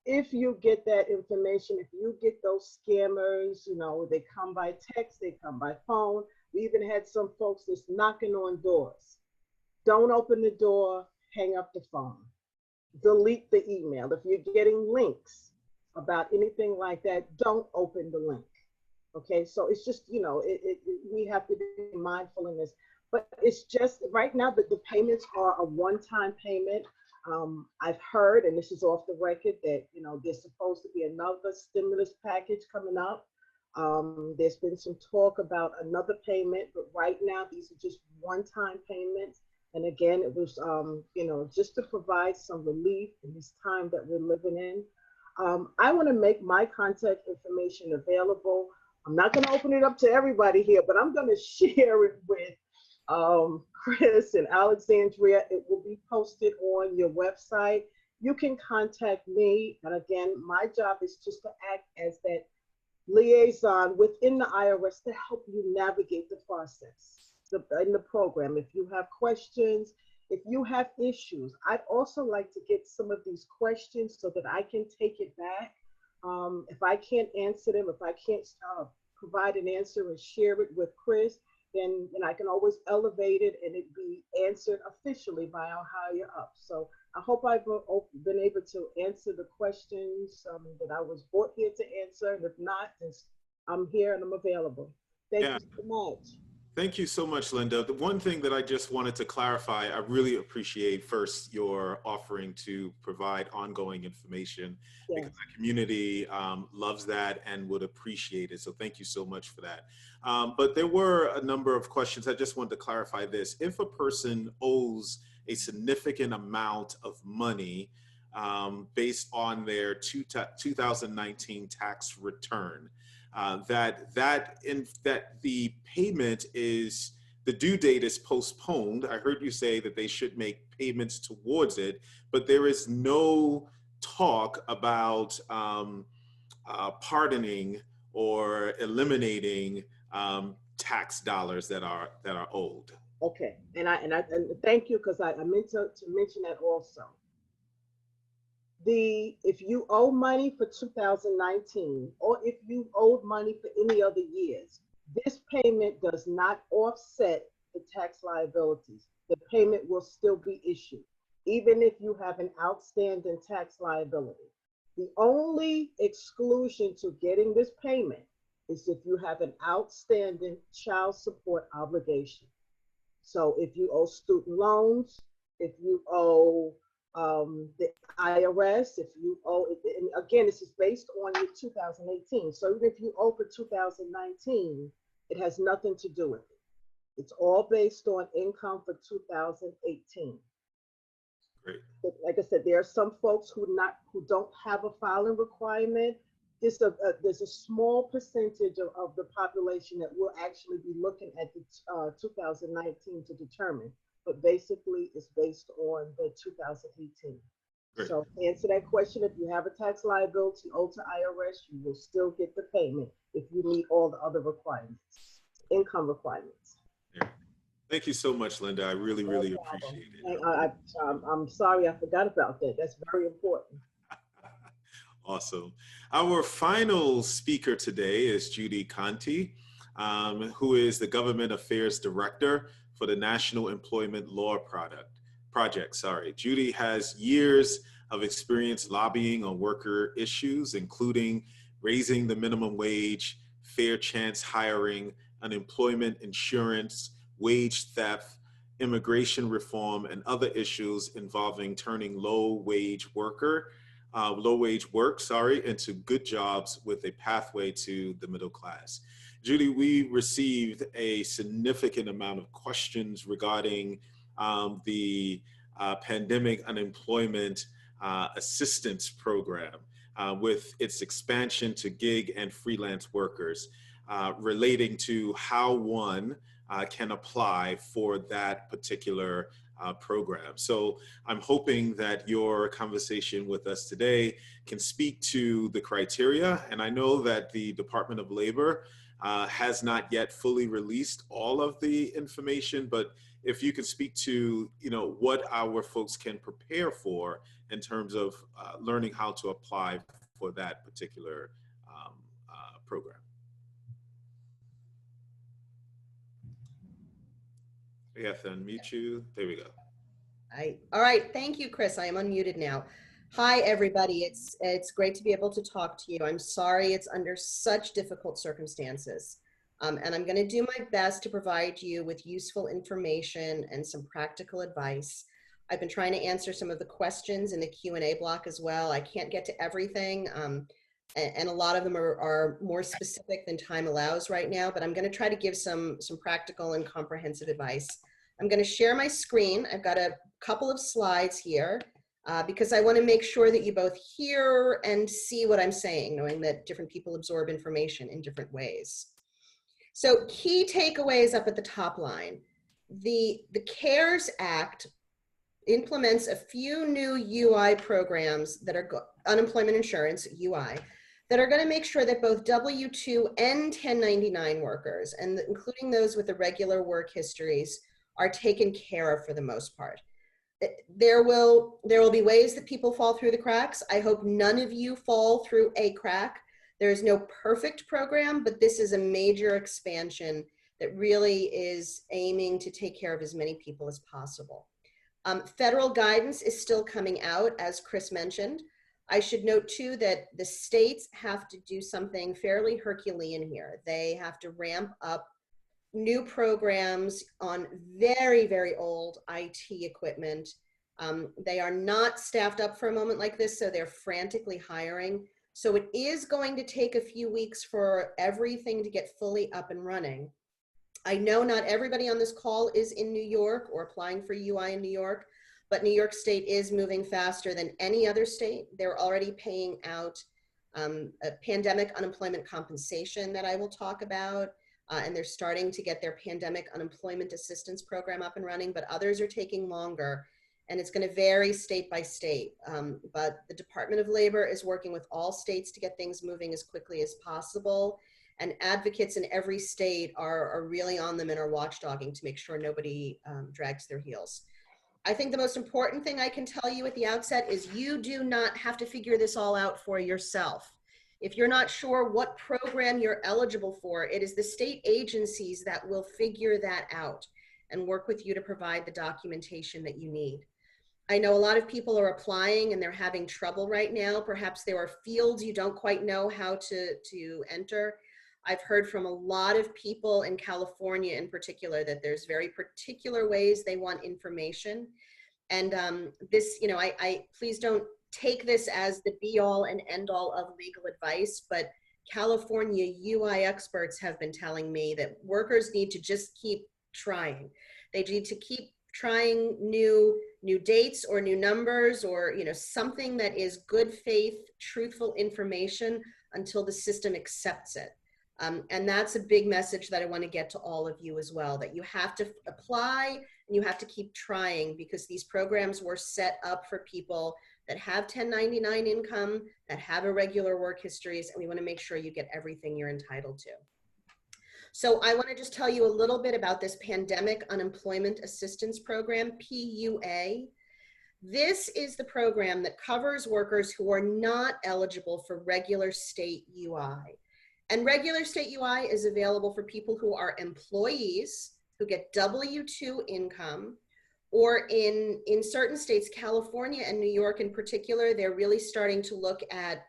S4: If you get that information, if you get those scammers, you know, they come by text, they come by phone. We even had some folks that's knocking on doors. Don't open the door, hang up the phone. Delete the email. If you're getting links about anything like that, don't open the link. Okay, so it's just, you know, we have to be mindful in this. But it's just, right now, that the payments are a one-time payment. I've heard, and this is off the record, that, you know, there's supposed to be another stimulus package coming up. There's been some talk about another payment, but right now, these are just one-time payments. And again, it was, you know, just to provide some relief in this time that we're living in. I want to make my contact information available. I'm not going to open it up to everybody here, but I'm going to share it with Chris and Alexandria. It will be posted on your website. You can contact me. And again, my job is just to act as that liaison within the IRS to help you navigate the process in the program. If you have questions, if you have issues, I'd also like to get some of these questions so that I can take it back. If I can't answer them, if I can't provide an answer and share it with Chris, then I can always elevate it and it be answered officially by our higher up. So I hope I've been able to answer the questions that I was brought here to answer. And if not, then I'm here and I'm available. Thank you so much.
S2: Thank you so much, Linda. The one thing that I just wanted to clarify, I really appreciate first your offering to provide ongoing information because the community loves that and would appreciate it. So thank you so much for that. But there were a number of questions. I just wanted to clarify this. If a person owes a significant amount of money based on their 2019 tax return, that the payment is, the due date is postponed. I heard you say that they should make payments towards it, but there is no talk about pardoning or eliminating tax dollars that are owed.
S4: Okay, and thank you, because I meant to mention that also. If you owe money for 2019, or if you owed money for any other years, this payment does not offset the tax liabilities. The payment will still be issued, even if you have an outstanding tax liability. The only exclusion to getting this payment is if you have an outstanding child support obligation. So if you owe student loans, if you owe the IRS, if you owe, and again, this is based on your 2018. So even if you owe for 2019, it has nothing to do with it. It's all based on income for 2018.
S2: Great.
S4: But like I said, there are some folks who don't have a filing requirement. There's a small percentage of the population that will actually be looking at the 2019 to determine. But basically, it's based on the 2018.
S2: Great.
S4: So to answer that question, if you have a tax liability owed to IRS, you will still get the payment if you meet all the other requirements, income requirements.
S2: Yeah. Thank you so much, Linda. I really, really appreciate it.
S4: I'm sorry I forgot about that. That's very important.
S2: Awesome. Our final speaker today is Judy Conti, who is the Government Affairs Director for the National Employment Law Project. Judy has years of experience lobbying on worker issues, including raising the minimum wage, fair chance hiring, unemployment insurance, wage theft, immigration reform, and other issues involving turning low wage work into good jobs with a pathway to the middle class. Judy, we received a significant amount of questions regarding the pandemic unemployment assistance program with its expansion to gig and freelance workers, relating to how one can apply for that particular program. So I'm hoping that your conversation with us today can speak to the criteria. And I know that the Department of Labor has not yet fully released all of the information, but if you could speak to, what our folks can prepare for in terms of learning how to apply for that particular program. We have to unmute you. There we go.
S5: All right. Thank you, Chris. I am unmuted now. Hi, everybody. It's great to be able to talk to you. I'm sorry it's under such difficult circumstances. And I'm going to do my best to provide you with useful information and some practical advice. I've been trying to answer some of the questions in the Q&A block as well. I can't get to everything. And a lot of them are more specific than time allows right now, but I'm going to try to give some practical and comprehensive advice. I'm going to share my screen. I've got a couple of slides here because I want to make sure that you both hear and see what I'm saying, knowing that different people absorb information in different ways. So key takeaways up at the top line. The CARES Act implements a few new UI programs that are unemployment insurance, UI, that are going to make sure that both W-2 and 1099 workers, and including those with irregular work histories, are taken care of for the most part. There will be ways that people fall through the cracks. I hope none of you fall through a crack. There is no perfect program, but this is a major expansion that really is aiming to take care of as many people as possible. Federal guidance is still coming out, as Chris mentioned. I should note too that the states have to do something fairly Herculean here. They have to ramp up new programs on very, very old IT equipment. They are not staffed up for a moment like this, so they're frantically hiring. So it is going to take a few weeks for everything to get fully up and running. I know not everybody on this call is in New York or applying for UI in New York, but New York State is moving faster than any other state. They're already paying out a pandemic unemployment compensation that I will talk about, and they're starting to get their pandemic unemployment assistance program up and running, but others are taking longer, and it's going to vary state by state. But the Department of Labor is working with all states to get things moving as quickly as possible. And advocates in every state are really on them and are watchdogging to make sure nobody drags their heels. I think the most important thing I can tell you at the outset is you do not have to figure this all out for yourself. If you're not sure what program you're eligible for, it is the state agencies that will figure that out and work with you to provide the documentation that you need. I know a lot of people are applying and they're having trouble right now. Perhaps there are fields you don't quite know how to enter. I've heard from a lot of people in California in particular that there's very particular ways they want information. And this, you know, I please don't take this as the be all and end all of legal advice, but California UI experts have been telling me that workers need to just keep trying. They need to keep trying new dates or new numbers or, you know, something that is good faith, truthful information until the system accepts it. And that's a big message that I want to get to all of you as well, that you have to apply and you have to keep trying, because these programs were set up for people that have 1099 income, that have irregular work histories, and we want to make sure you get everything you're entitled to. So I want to just tell you a little bit about this Pandemic Unemployment Assistance Program, PUA. This is the program that covers workers who are not eligible for regular state UI. And regular state UI is available for people who are employees who get W-2 income, or in certain states, California and New York in particular, they're really starting to look at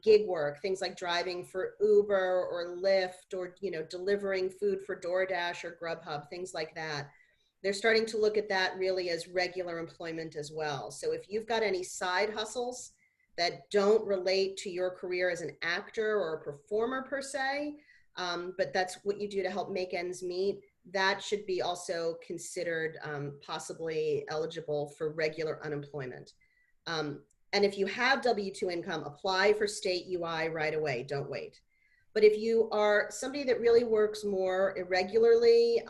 S5: gig work, things like driving for Uber or Lyft, or, you know, delivering food for DoorDash or Grubhub, things like that. They're starting to look at that really as regular employment as well. So if you've got any side hustles that don't relate to your career as an actor or a performer per se, but that's what you do to help make ends meet, that should be also considered possibly eligible for regular unemployment. And if you have W-2 income, apply for state UI right away, don't wait. But if you are somebody that really works more irregularly,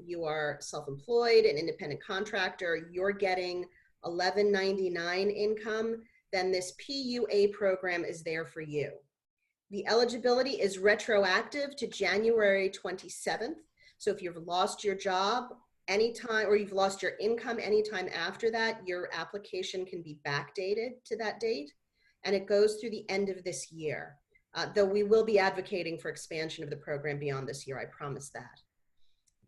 S5: you are self-employed, an independent contractor, you're getting $11.99 income, then this PUA program is there for you. The eligibility is retroactive to January 27th. So if you've lost your job anytime, or you've lost your income anytime after that, your application can be backdated to that date, and it goes through the end of this year. Though we will be advocating for expansion of the program beyond this year, I promise that.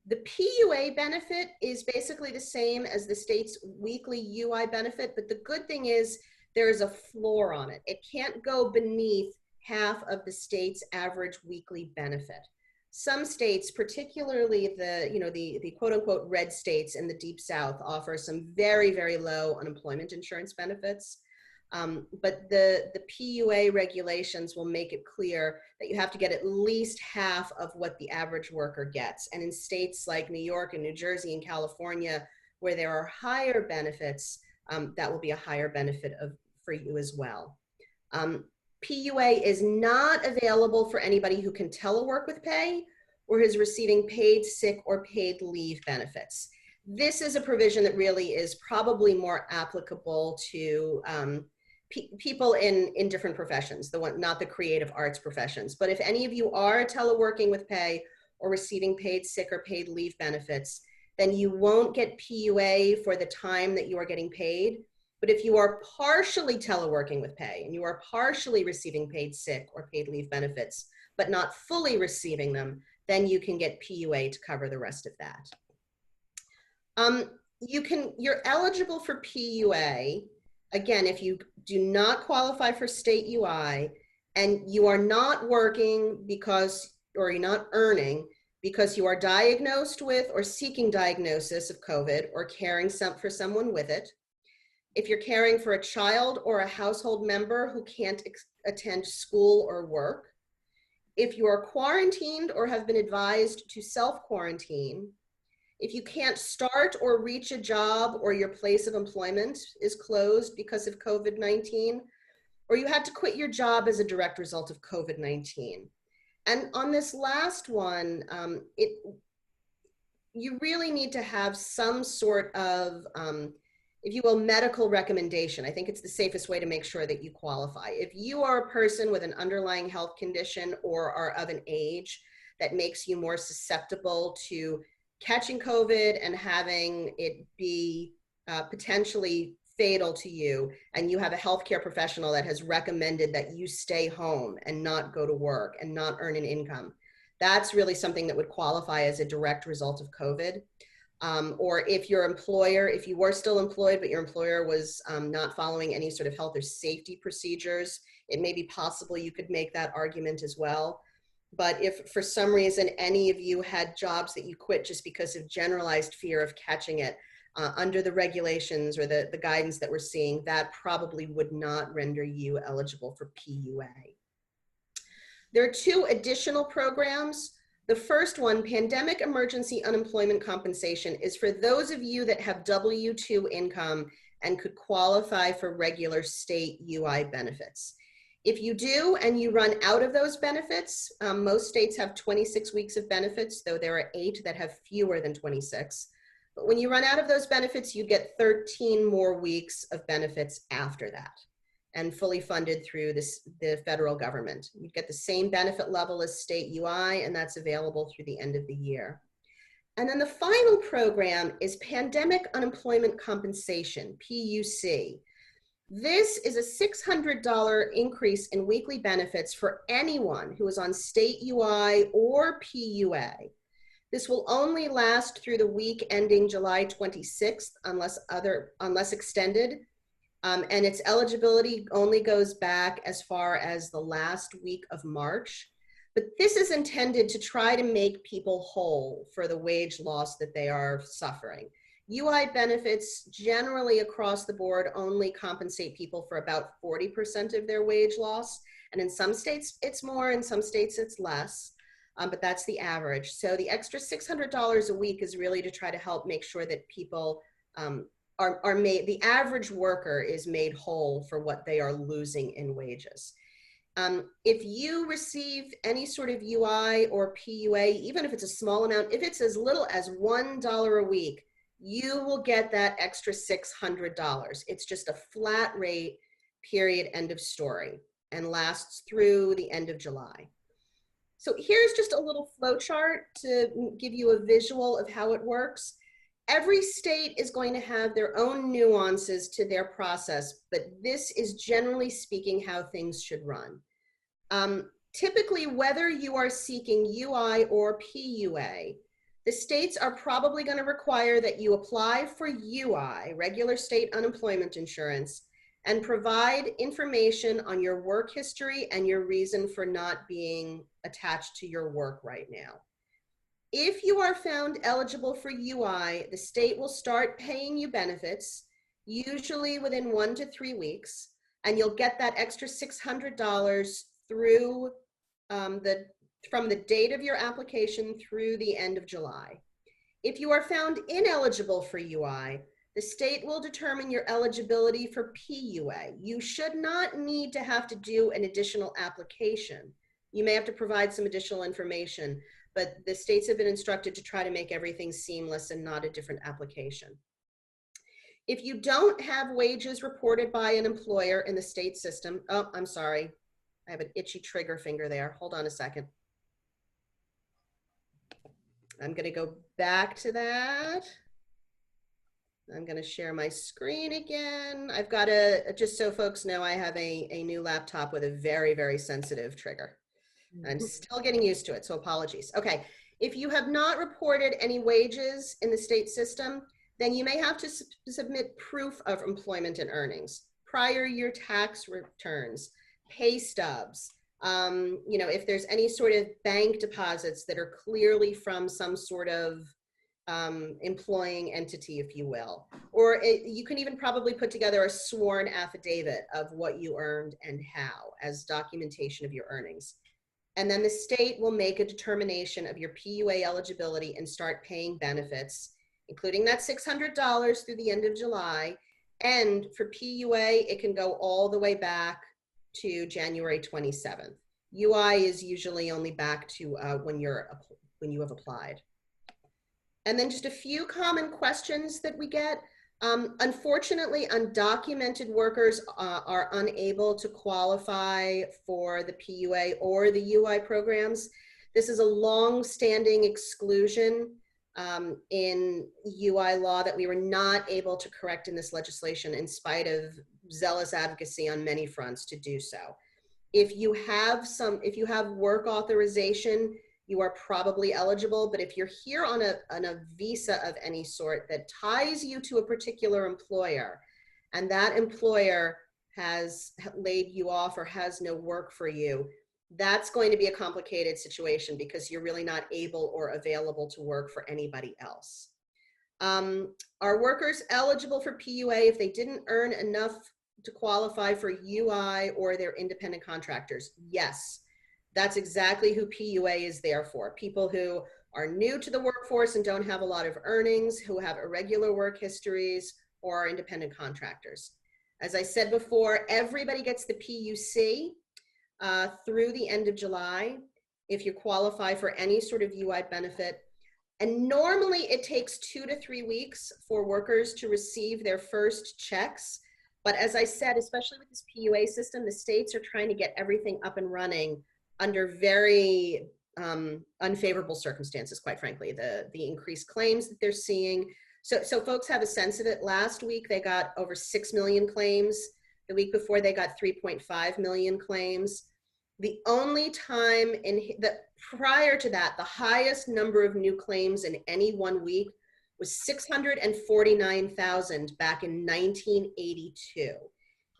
S5: The PUA benefit is basically the same as the state's weekly UI benefit, but the good thing is there is a floor on it. It can't go beneath half of the state's average weekly benefit. Some states, particularly the quote unquote red states in the deep South, offer some very, very low unemployment insurance benefits. But the PUA regulations will make it clear that you have to get at least half of what the average worker gets. And in states like New York and New Jersey and California, where there are higher benefits, that will be a higher benefit for you as well. PUA is not available for anybody who can telework with pay or is receiving paid sick or paid leave benefits. This is a provision that really is probably more applicable to people in different professions, not the creative arts professions. But if any of you are teleworking with pay or receiving paid sick or paid leave benefits, then you won't get PUA for the time that you are getting paid. But if you are partially teleworking with pay and you are partially receiving paid sick or paid leave benefits, but not fully receiving them, then you can get PUA to cover the rest of that. You're eligible for PUA, again, if you do not qualify for state UI and you are not working because, or you're not earning because you are diagnosed with or seeking diagnosis of COVID or caring for someone with it. If you're caring for a child or a household member who can't attend school or work. If you are quarantined or have been advised to self-quarantine. If you can't start or reach a job or your place of employment is closed because of COVID-19, or you had to quit your job as a direct result of COVID-19. And on this last one, you really need to have some sort of, if you will, medical recommendation. I think it's the safest way to make sure that you qualify. If you are a person with an underlying health condition or are of an age that makes you more susceptible to catching COVID and having it be potentially fatal to you, and you have a healthcare professional that has recommended that you stay home and not go to work and not earn an income, that's really something that would qualify as a direct result of COVID. Or if your employer, if you were still employed, but your employer was not following any sort of health or safety procedures, it may be possible you could make that argument as well. But if for some reason any of you had jobs that you quit just because of generalized fear of catching it under the regulations or the guidance that we're seeing, that probably would not render you eligible for PUA. There are two additional programs. The first one, Pandemic Emergency Unemployment Compensation, is for those of you that have W-2 income and could qualify for regular state UI benefits. If you do and you run out of those benefits, most states have 26 weeks of benefits, though there are 8 that have fewer than 26. But when you run out of those benefits, you get 13 more weeks of benefits after that, and fully funded through the federal government. You get the same benefit level as state UI, and that's available through the end of the year. And then the final program is Pandemic Unemployment Compensation, PUC. This is a $600 increase in weekly benefits for anyone who is on state UI or PUA. This will only last through the week ending July 26th, unless extended. And its eligibility only goes back as far as the last week of March. But this is intended to try to make people whole for the wage loss that they are suffering. UI benefits generally across the board only compensate people for about 40% of their wage loss. And in some states it's more, in some states it's less, but that's the average. So the extra $600 a week is really to try to help make sure that people are made, the average worker is made whole for what they are losing in wages. If you receive any sort of UI or PUA, even if it's a small amount, if it's as little as $1 a week, you will get that extra $600. It's just a flat rate, period, end of story, and lasts through the end of July. So here's just a little flow chart to give you a visual of how it works. Every state is going to have their own nuances to their process, but this is generally speaking how things should run. Typically, whether you are seeking UI or PUA, the states are probably going to require that you apply for UI, regular state unemployment insurance, and provide information on your work history and your reason for not being attached to your work right now. If you are found eligible for UI, the state will start paying you benefits, usually within 1 to 3 weeks, and you'll get that extra $600 through from the date of your application through the end of July. If you are found ineligible for UI, the state will determine your eligibility for PUA. You should not need to have to do an additional application. You may have to provide some additional information, but the states have been instructed to try to make everything seamless and not a different application. If you don't have wages reported by an employer in the state system, oh, I'm sorry, I have an itchy trigger finger there. Hold on a second. I'm going to go back to that. I'm going to share my screen again. I've got just so folks know, I have a new laptop with a very, very sensitive trigger. I'm still getting used to it, so apologies. Okay, if you have not reported any wages in the state system, then you may have to submit proof of employment and earnings, prior year tax returns, pay stubs, you know, if there's any sort of bank deposits that are clearly from some sort of employing entity, if you will. Or you can even probably put together a sworn affidavit of what you earned and how as documentation of your earnings. And then the state will make a determination of your PUA eligibility and start paying benefits, including that $600 through the end of July. And for PUA, it can go all the way back to January 27th. UI is usually only back to when you have applied. And then just a few common questions that we get. Unfortunately, undocumented workers are unable to qualify for the PUA or the UI programs. This is a long-standing exclusion in UI law that we were not able to correct in this legislation in spite of zealous advocacy on many fronts to do so. If you have work authorization, you are probably eligible, but if you're here on a visa of any sort that ties you to a particular employer, and that employer has laid you off or has no work for you, that's going to be a complicated situation because you're really not able or available to work for anybody else. Are workers eligible for PUA if they didn't earn enough to qualify for UI or they're independent contractors? Yes. That's exactly who PUA is there for. People who are new to the workforce and don't have a lot of earnings, who have irregular work histories, or are independent contractors. As I said before, everybody gets the PUC through the end of July if you qualify for any sort of UI benefit. And normally it takes 2 to 3 weeks for workers to receive their first checks. But as I said, especially with this PUA system, the states are trying to get everything up and running under very unfavorable circumstances, quite frankly, the increased claims that they're seeing. So folks have a sense of it. Last week, they got over 6 million claims. The week before, they got 3.5 million claims. The only time prior to that, the highest number of new claims in any 1 week was 649,000 back in 1982.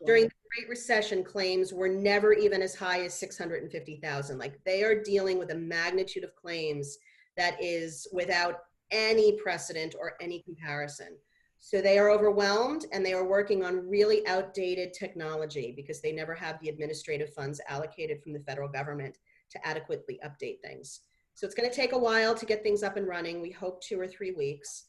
S5: During the Great Recession, claims were never even as high as 650,000. Like, they are dealing with a magnitude of claims that is without any precedent or any comparison. So they are overwhelmed and they are working on really outdated technology because they never have the administrative funds allocated from the federal government to adequately update things. So it's going to take a while to get things up and running. We hope 2 or 3 weeks.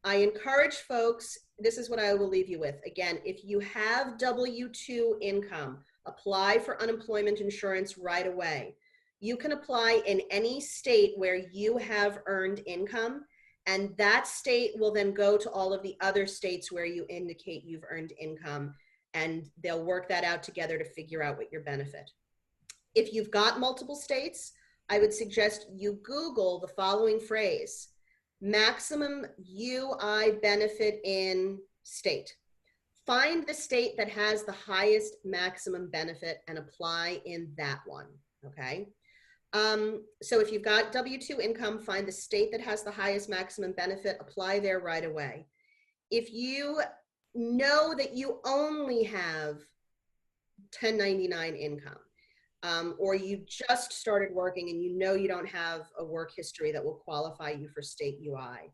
S5: I encourage folks, this is what I will leave you with. Again, if you have W-2 income, apply for unemployment insurance right away. You can apply in any state where you have earned income, and that state will then go to all of the other states where you indicate you've earned income, and they'll work that out together to figure out what your benefit. If you've got multiple states, I would suggest you Google the following phrase: maximum UI benefit in state. Find the state that has the highest maximum benefit and apply in that one, okay? So if you've got W-2 income, find the state that has the highest maximum benefit, apply there right away. If you know that you only have 1099 income, or you just started working and you know you don't have a work history that will qualify you for state UI,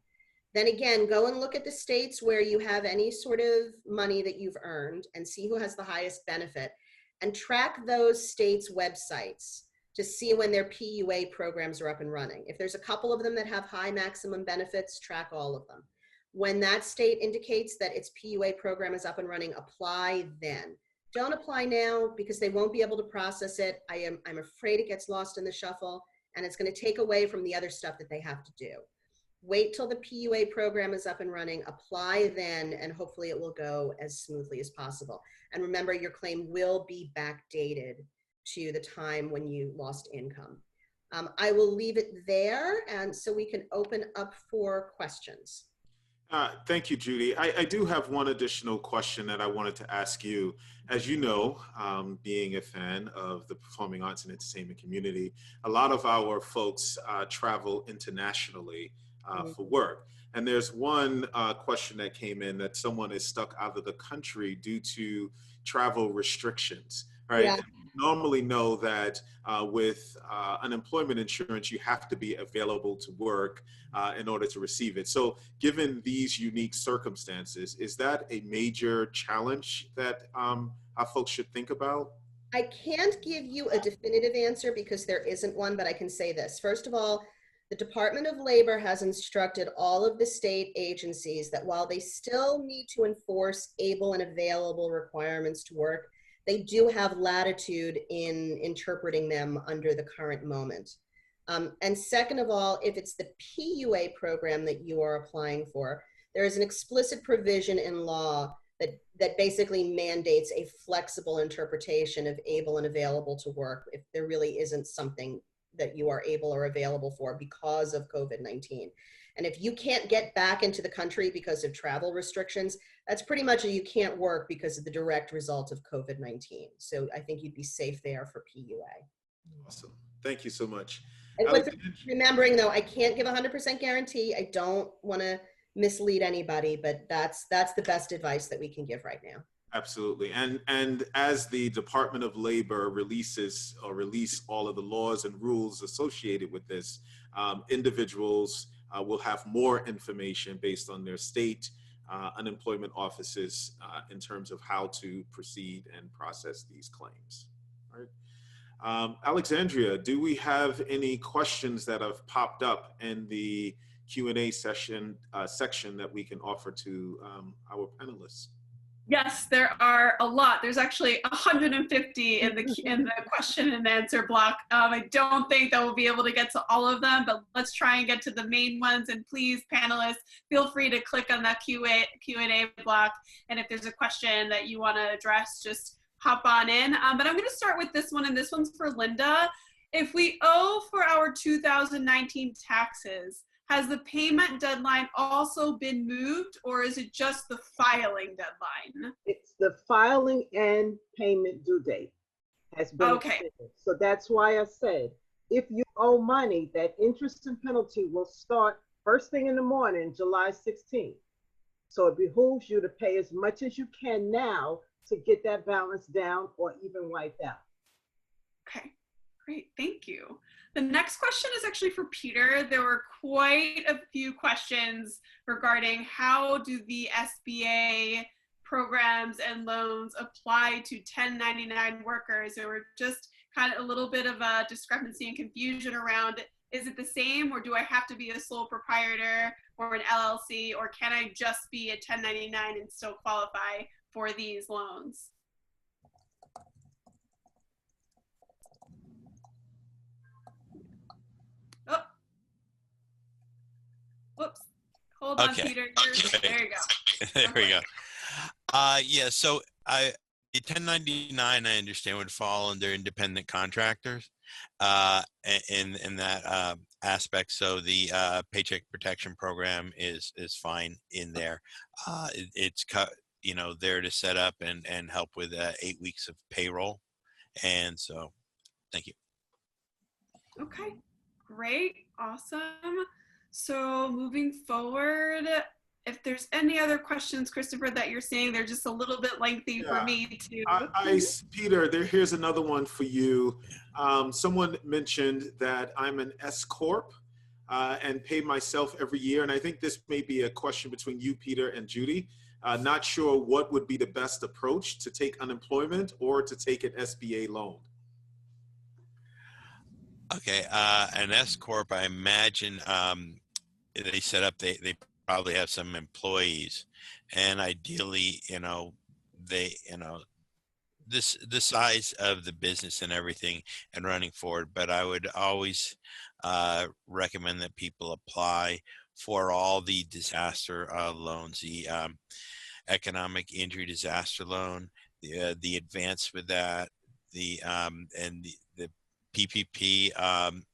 S5: then again, go and look at the states where you have any sort of money that you've earned and see who has the highest benefit, and track those states' websites to see when their PUA programs are up and running. If there's a couple of them that have high maximum benefits, track all of them. When that state indicates that its PUA program is up and running, apply then. Don't apply now because they won't be able to process it. I'm afraid it gets lost in the shuffle, and it's going to take away from the other stuff that they have to do. Wait till the PUA program is up and running, apply then, and hopefully it will go as smoothly as possible. And remember, your claim will be backdated to the time when you lost income. I will leave it there, and so we can open up for questions.
S2: Thank you, Judy. I do have one additional question that I wanted to ask you. As you know, being a fan of the performing arts and entertainment community, a lot of our folks travel internationally for work. And there's one question that came in that someone is stuck out of the country due to travel restrictions, right?
S5: Yeah.
S2: And we normally know that with unemployment insurance, you have to be available to work in order to receive it. So given these unique circumstances, is that a major challenge that our folks should think about?
S5: I can't give you a definitive answer because there isn't one, but I can say this. First of all, the Department of Labor has instructed all of the state agencies that while they still need to enforce able and available requirements to work, they do have latitude in interpreting them under the current moment. And second of all, if it's the PUA program that you are applying for, there is an explicit provision in law that basically mandates a flexible interpretation of able and available to work if there really isn't something that you are able or available for because of COVID-19. And if you can't get back into the country because of travel restrictions, that's pretty much a you can't work because of the direct result of COVID-19. So I think you'd be safe there for PUA.
S2: Awesome. Thank you so much.
S5: And remembering though, I can't give 100% guarantee. I don't want to mislead anybody, but that's the best advice that we can give right now.
S2: Absolutely. And as the Department of Labor release all of the laws and rules associated with this, individuals will have more information based on their state unemployment offices in terms of how to proceed and process these claims. All right. Alexandria, do we have any questions that have popped up in the Q&A section that we can offer to our panelists?
S6: Yes, there are a lot. There's actually 150 in the question and answer block. I don't think that we'll be able to get to all of them, but let's try and get to the main ones. And please, panelists, feel free to click on that Q&A block. And if there's a question that you want to address, just hop on in. But I'm going to start with this one, and this one's for Linda. If we owe for our 2019 taxes, has the payment deadline also been moved, or is it just the filing deadline?
S4: It's the filing and payment due date has been extended. So that's why I said, if you owe money, that interest and penalty will start first thing in the morning, July 16th. So it behooves you to pay as much as you can now to get that balance down or even wiped out.
S6: Okay, great, thank you. The next question is actually for Peter. There were quite a few questions regarding how do the SBA programs and loans apply to 1099 workers. There were just kind of a little bit of a discrepancy and confusion around, is it the same, or do I have to be a sole proprietor or an LLC, or can I just be a 1099 and still qualify for these loans? Oh, whoops. Hold on, Peter. There you go.
S1: There we go. Yeah, so the 1099, I understand, would fall under independent contractors in that aspect. So the Paycheck Protection Program is fine in there. It's there to set up and help with 8 weeks of payroll. And so, thank you.
S6: Okay, great, awesome. So moving forward, if there's any other questions, Christopher, that you're seeing, they're just a little bit lengthy for me to.
S2: Peter, here's another one for you. Someone mentioned that I'm an S Corp and pay myself every year. And I think this may be a question between you, Peter, and Judy. Not sure what would be the best approach, to take unemployment or to take an SBA loan.
S1: Okay, an S Corp, I imagine they set up, they probably have some employees, and ideally, the size of the business and everything and running forward. But I would always recommend that people apply for all the disaster loans, the economic injury disaster loan, the advance with that, and the PPP,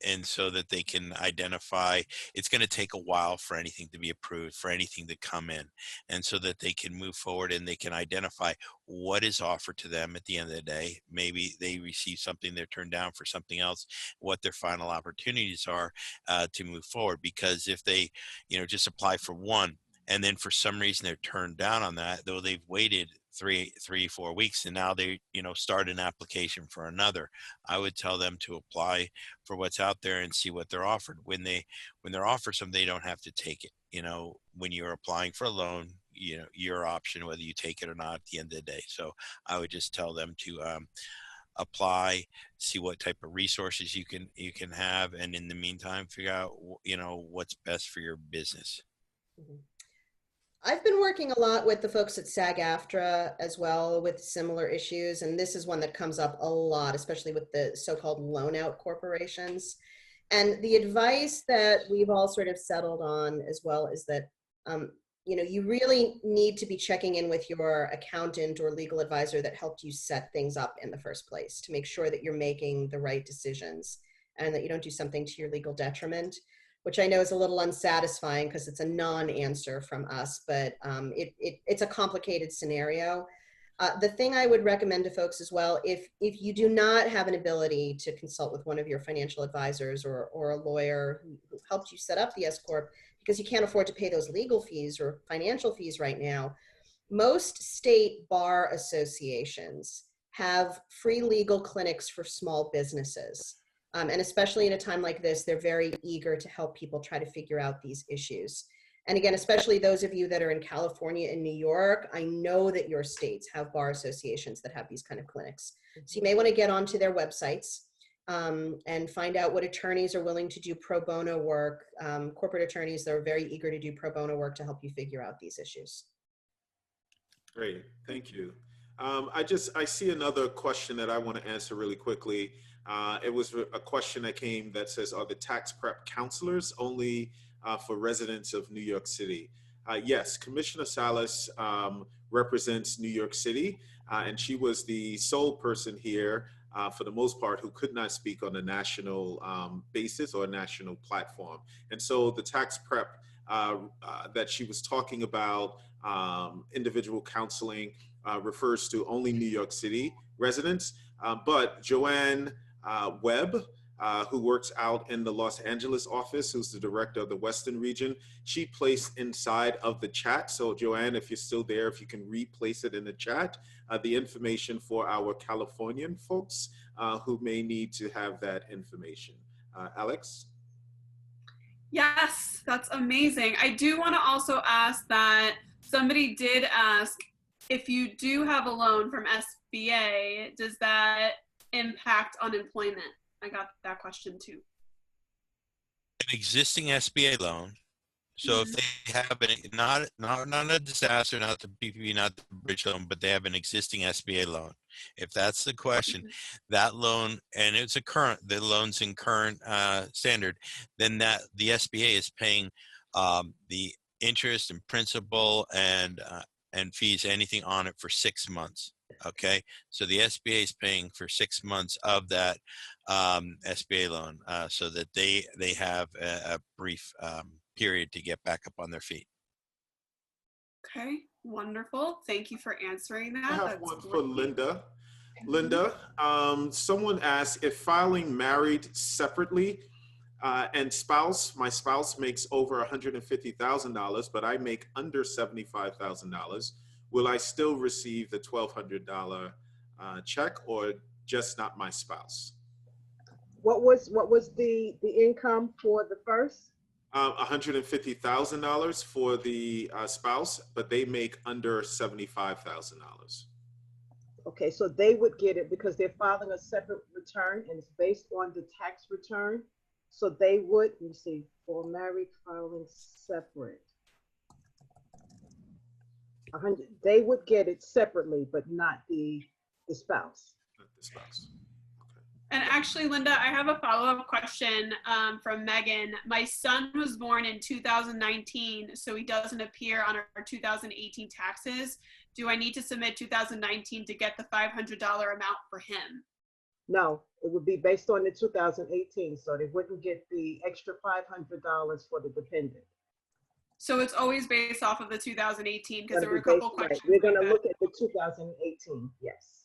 S1: and so that they can identify. It's going to take a while for anything to be approved, for anything to come in, and so that they can move forward and they can identify what is offered to them at the end of the day. Maybe they receive something, they're turned down for something else, what their final opportunities are to move forward. Because if they, just apply for one, and then for some reason they're turned down on that, though they've waited 4 weeks, and now they, start an application for another, I would tell them to apply for what's out there and see what they're offered. When they're offered something, they don't have to take it. When you're applying for a loan, your option whether you take it or not at the end of the day. So I would just tell them to apply, see what type of resources you can have, and in the meantime figure out what's best for your business.
S5: Mm-hmm. I've been working a lot with the folks at SAG-AFTRA as well with similar issues, and this is one that comes up a lot, especially with the so-called loan-out corporations. And the advice that we've all sort of settled on as well is that, you really need to be checking in with your accountant or legal advisor that helped you set things up in the first place to make sure that you're making the right decisions and that you don't do something to your legal detriment, which I know is a little unsatisfying because it's a non-answer from us, but it's a complicated scenario. The thing I would recommend to folks as well, if you do not have an ability to consult with one of your financial advisors or a lawyer who helped you set up the S-Corp because you can't afford to pay those legal fees or financial fees right now, most state bar associations have free legal clinics for small businesses. And especially in a time like this, they're very eager to help people try to figure out these issues. And again, especially those of you that are in California and New York, I know that your states have bar associations that have these kind of clinics. So you may want to get onto their websites and find out what attorneys are willing to do pro bono work, corporate attorneys that are very eager to do pro bono work to help you figure out these issues.
S2: Great, thank you. I see another question that I want to answer really quickly. It was a question that came that says, are the tax prep counselors only for residents of New York City? Yes, Commissioner Salas represents New York City, and she was the sole person here for the most part who could not speak on a national basis or a national platform. And so the tax prep that she was talking about, individual counseling, refers to only New York City residents, but Joanne Webb, who works out in the Los Angeles office, who's the director of the Western region, she placed inside of the chat. So Joanne, if you're still there, if you can replace it in the chat, the information for our Californian folks who may need to have that information. Alex?
S6: Yes, that's amazing. I do want to also ask that somebody did ask, if you do have a loan from SBA, does that impact unemployment? I got that question too.
S1: An existing SBA loan. So if they have not a disaster, not the PPP, not the bridge loan, but they have an existing SBA loan. If that's the question, that loan, and the loan's in current standard, then the SBA is paying the interest and principal and fees, anything on it, for 6 months. Okay, so the SBA is paying for 6 months of that SBA loan, so that they have a brief period to get back up on their feet.
S6: Okay, wonderful. Thank you for answering that.
S2: I have one for Linda. Linda, someone asked if filing married separately and my spouse makes over $150,000, but I make under $75,000. Will I still receive the $1,200 check, or just not my spouse?
S4: What was the income for the first?
S2: $150,000 for the spouse, but they make under $75,000.
S4: Okay, so they would get it because they're filing a separate return and it's based on the tax return. So they would, let me see, for married filing separate. They would get it separately, but not the spouse.
S2: Not the spouse. Okay.
S6: And actually, Linda, I have a follow-up question from Megan. My son was born in 2019, so he doesn't appear on our 2018 taxes. Do I need to submit 2019 to get the $500 amount for him?
S4: No, it would be based on the 2018, so they wouldn't get the extra $500 for the dependent.
S6: So it's always based off of the 2018 because
S4: Gonna
S6: there were a
S4: be
S6: couple
S4: based- right.
S6: questions.
S4: We're going
S6: like
S4: to
S6: that.
S4: look at the 2018, yes.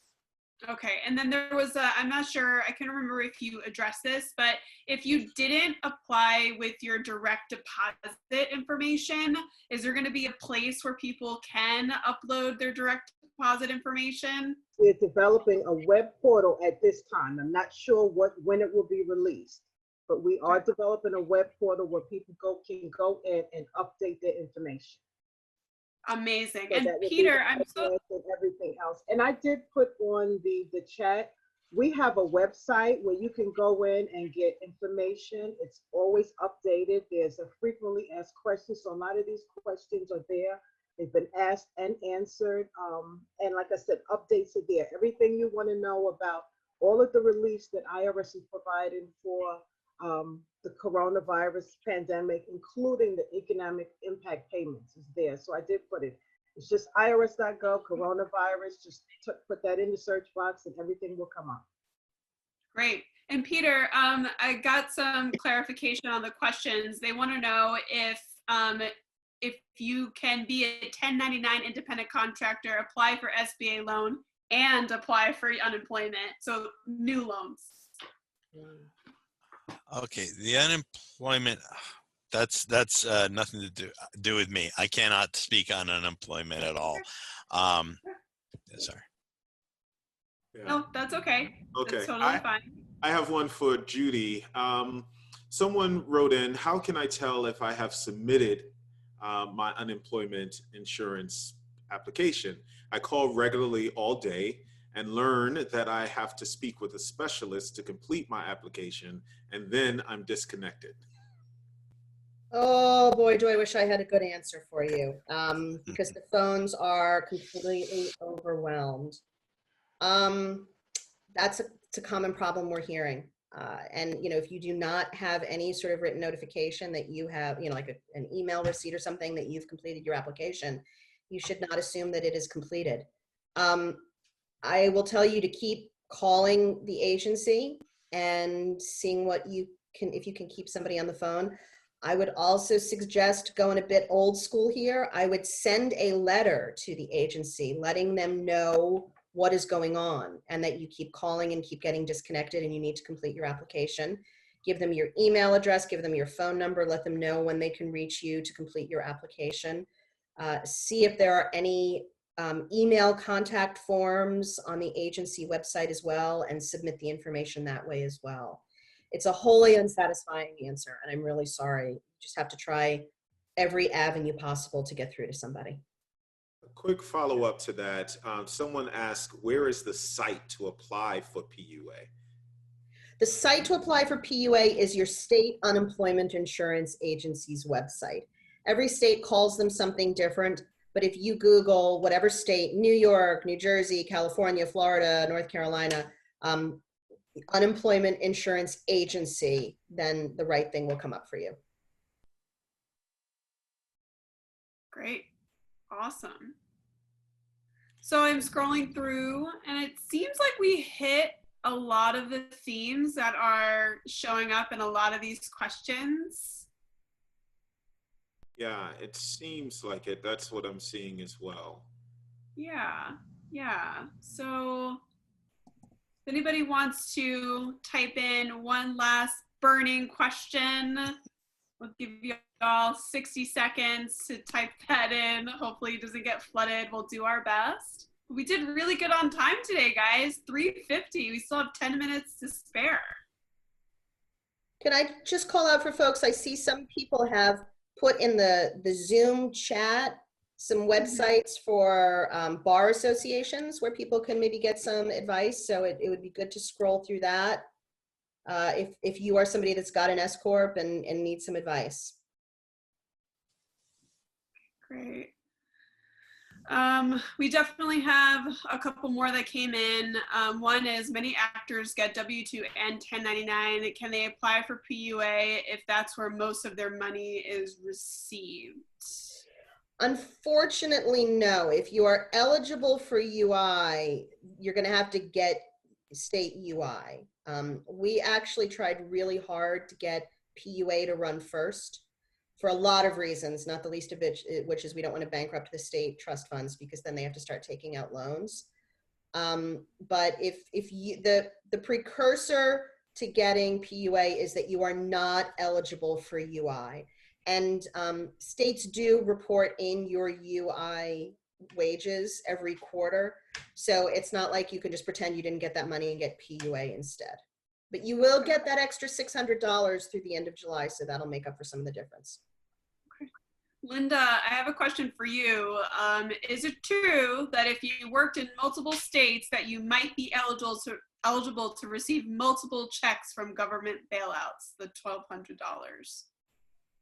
S6: Okay, and then there was I'm not sure, I can't remember if you addressed this, but if you didn't apply with your direct deposit information, is there going to be a place where people can upload their direct deposit information?
S4: We're developing a web portal at this time. I'm not sure when it will be released, but we are developing a web portal where people can go in and update their information.
S6: Amazing.
S4: So
S6: And
S4: that would be
S6: Peter,
S4: the
S6: I'm so
S4: address and everything else. And I did put on the chat, we have a website where you can go in and get information. It's always updated. There's a frequently asked questions. So a lot of these questions are there. They've been asked and answered. And like I said, updates are there. Everything you want to know about all of the reliefs that IRS is providing for the coronavirus pandemic, including the economic impact payments, is there. So I did put it. It's just irs.gov, coronavirus. Just put that in the search box and everything will come up.
S6: great. And Peter, I got some clarification on the questions. They want to know if you can be a 1099 independent contractor, apply for SBA loan, and apply for unemployment. So new loans.
S1: Okay, the unemployment, that's nothing to do with me. I cannot speak on unemployment at all. Sorry.
S2: Yeah.
S6: No, that's okay.
S2: Okay.
S6: That's totally fine.
S2: I have one for Judy. Someone wrote in, how can I tell if I have submitted my unemployment insurance application? I call regularly all day and learn that I have to speak with a specialist to complete my application, and then I'm disconnected.
S5: Oh boy, do I wish I had a good answer for you, because the phones are completely overwhelmed. It's a common problem we're hearing. And if you do not have any sort of written notification that you have, like an email receipt or something that you've completed your application, you should not assume that it is completed. I will tell you to keep calling the agency and seeing if you can keep somebody on the phone. I would also suggest going a bit old school here. I would send a letter to the agency letting them know what is going on and that you keep calling and keep getting disconnected and you need to complete your application. Give them your email address, give them your phone number, let them know when they can reach you to complete your application. See if there are any email contact forms on the agency website as well, and submit the information that way as well. It's a wholly unsatisfying answer, and I'm really sorry. You just have to try every avenue possible to get through to somebody.
S2: A quick follow-up to that. Someone asked, where is the site to apply for PUA?
S5: The site to apply for PUA is your state unemployment insurance agency's website. Every state calls them something different, but if you Google whatever state, New York, New Jersey, California, Florida, North Carolina, unemployment insurance agency, then the right thing will come up for you.
S6: Great. Awesome. So I'm scrolling through and it seems like we hit a lot of the themes that are showing up in a lot of these questions.
S2: Yeah, it seems like it. That's what I'm seeing as well.
S6: Yeah. So if anybody wants to type in one last burning question, we'll give you all 60 seconds to type that in. Hopefully it doesn't get flooded. We'll do our best. We did really good on time today, guys. 3:50. We still have 10 minutes to spare.
S5: Can I just call out for folks? I see some people have put in the Zoom chat some websites for bar associations where people can maybe get some advice. So it would be good to scroll through that if you are somebody that's got an S Corp and needs some advice.
S6: Great. We definitely have a couple more that came in. One is many actors get W-2 and 1099. Can they apply for PUA if that's where most of their money is received?
S5: Unfortunately, no. If you are eligible for UI, you're going to have to get state UI. We actually tried really hard to get PUA to run first for a lot of reasons, not the least of which is we don't want to bankrupt the state trust funds because then they have to start taking out loans. But if you, the precursor to getting PUA is that you are not eligible for UI. And states do report in your UI wages every quarter. So it's not like you can just pretend you didn't get that money and get PUA instead. But you will get that extra $600 through the end of July, so that'll make up for some of the difference.
S6: Okay. Linda, I have a question for you. Is it true that if you worked in multiple states that you might be eligible to receive multiple checks from government bailouts, the $1,200?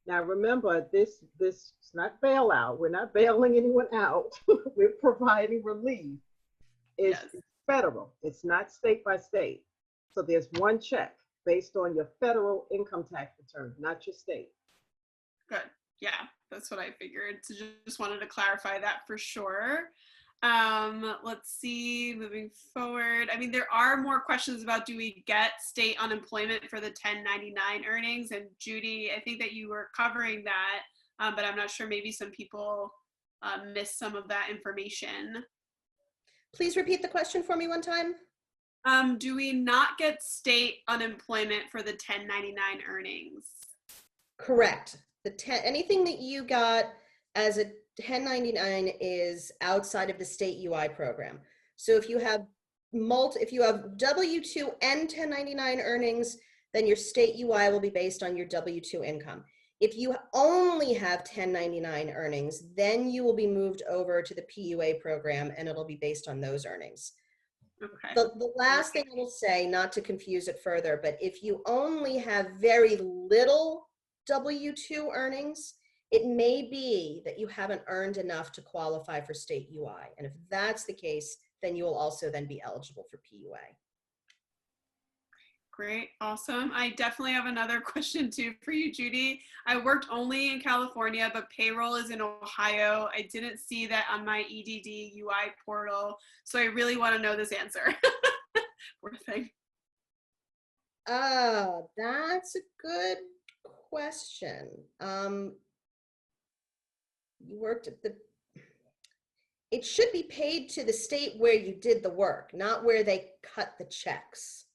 S4: Now remember, this is not bailout. We're not bailing anyone out. We're providing relief. It's federal. It's not state by state. So there's one check based on your federal income tax return, not your state.
S6: Good. Yeah, that's what I figured. So just wanted to clarify that for sure. Let's see, moving forward. I mean, there are more questions about, do we get state unemployment for the 1099 earnings? And Judy, I think that you were covering that, but I'm not sure, maybe some people missed some of that information.
S5: Please repeat the question for me one time.
S6: Do we not get state unemployment for the 1099 earnings?
S5: Correct. Anything that you got as a 1099 is outside of the state UI program. So if you have W-2 and 1099 earnings, then your state UI will be based on your W-2 income. If you only have 1099 earnings, then you will be moved over to the PUA program and it'll be based on those earnings.
S6: Okay.
S5: The last thing I will say, not to confuse it further, but if you only have very little W-2 earnings, it may be that you haven't earned enough to qualify for state UI. And if that's the case, then you will also then be eligible for PUA.
S6: Great, awesome. I definitely have another question too for you, Judy. I worked only in California, but payroll is in Ohio. I didn't see that on my EDD UI portal, so I really want to know this answer. Poor thing.
S5: That's a good question. You worked at it should be paid to the state where you did the work, not where they cut the checks.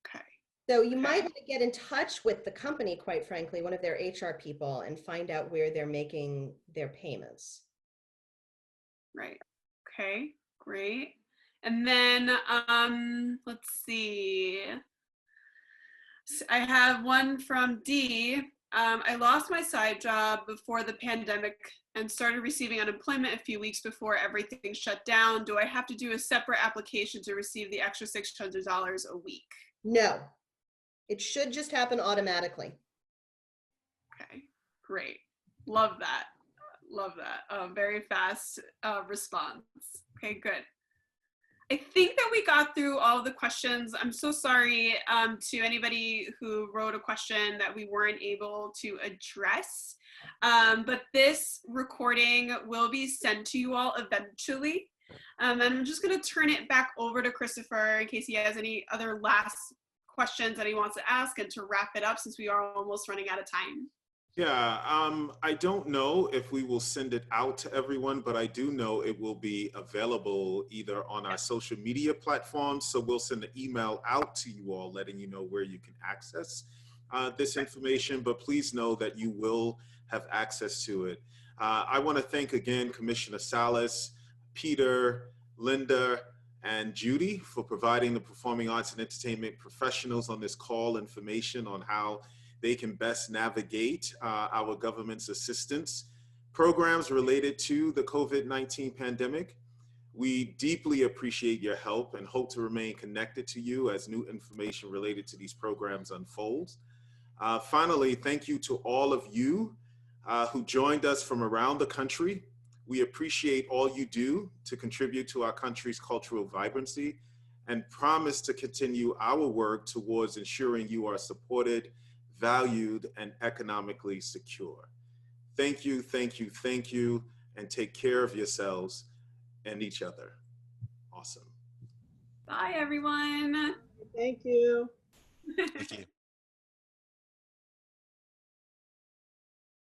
S6: Okay.
S5: So you might want to get in touch with the company, quite frankly, one of their HR people, and find out where they're making their payments.
S6: Right. Okay, great. And then let's see. I have one from D. I lost my side job before the pandemic and started receiving unemployment a few weeks before everything shut down. Do I have to do a separate application to receive the extra $600 a week?
S5: No, it should just happen automatically.
S6: Okay, great. Love that. Love that. Very fast response. Okay, good. I think that we got through all the questions. I'm so sorry to anybody who wrote a question that we weren't able to address, but this recording will be sent to you all eventually. And I'm just gonna turn it back over to Christopher in case he has any other last questions that he wants to ask and to wrap it up since we are almost running out of time.
S2: Yeah, I don't know if we will send it out to everyone, but I do know it will be available either on our social media platforms. So we'll send an email out to you all letting you know where you can access this information, but please know that you will have access to it. I want to thank again Commissioner Salas, Peter, Linda, and Judy for providing the performing arts and entertainment professionals on this call information on how they can best navigate our government's assistance programs related to the COVID-19 pandemic. We deeply appreciate your help and hope to remain connected to you as new information related to these programs unfolds. Finally, thank you to all of you who joined us from around the country. We appreciate all you do to contribute to our country's cultural vibrancy and promise to continue our work towards ensuring you are supported, valued, and economically secure. Thank you, thank you, thank you, and take care of yourselves and each other. Awesome.
S6: Bye, everyone.
S4: Thank you.
S1: Thank you.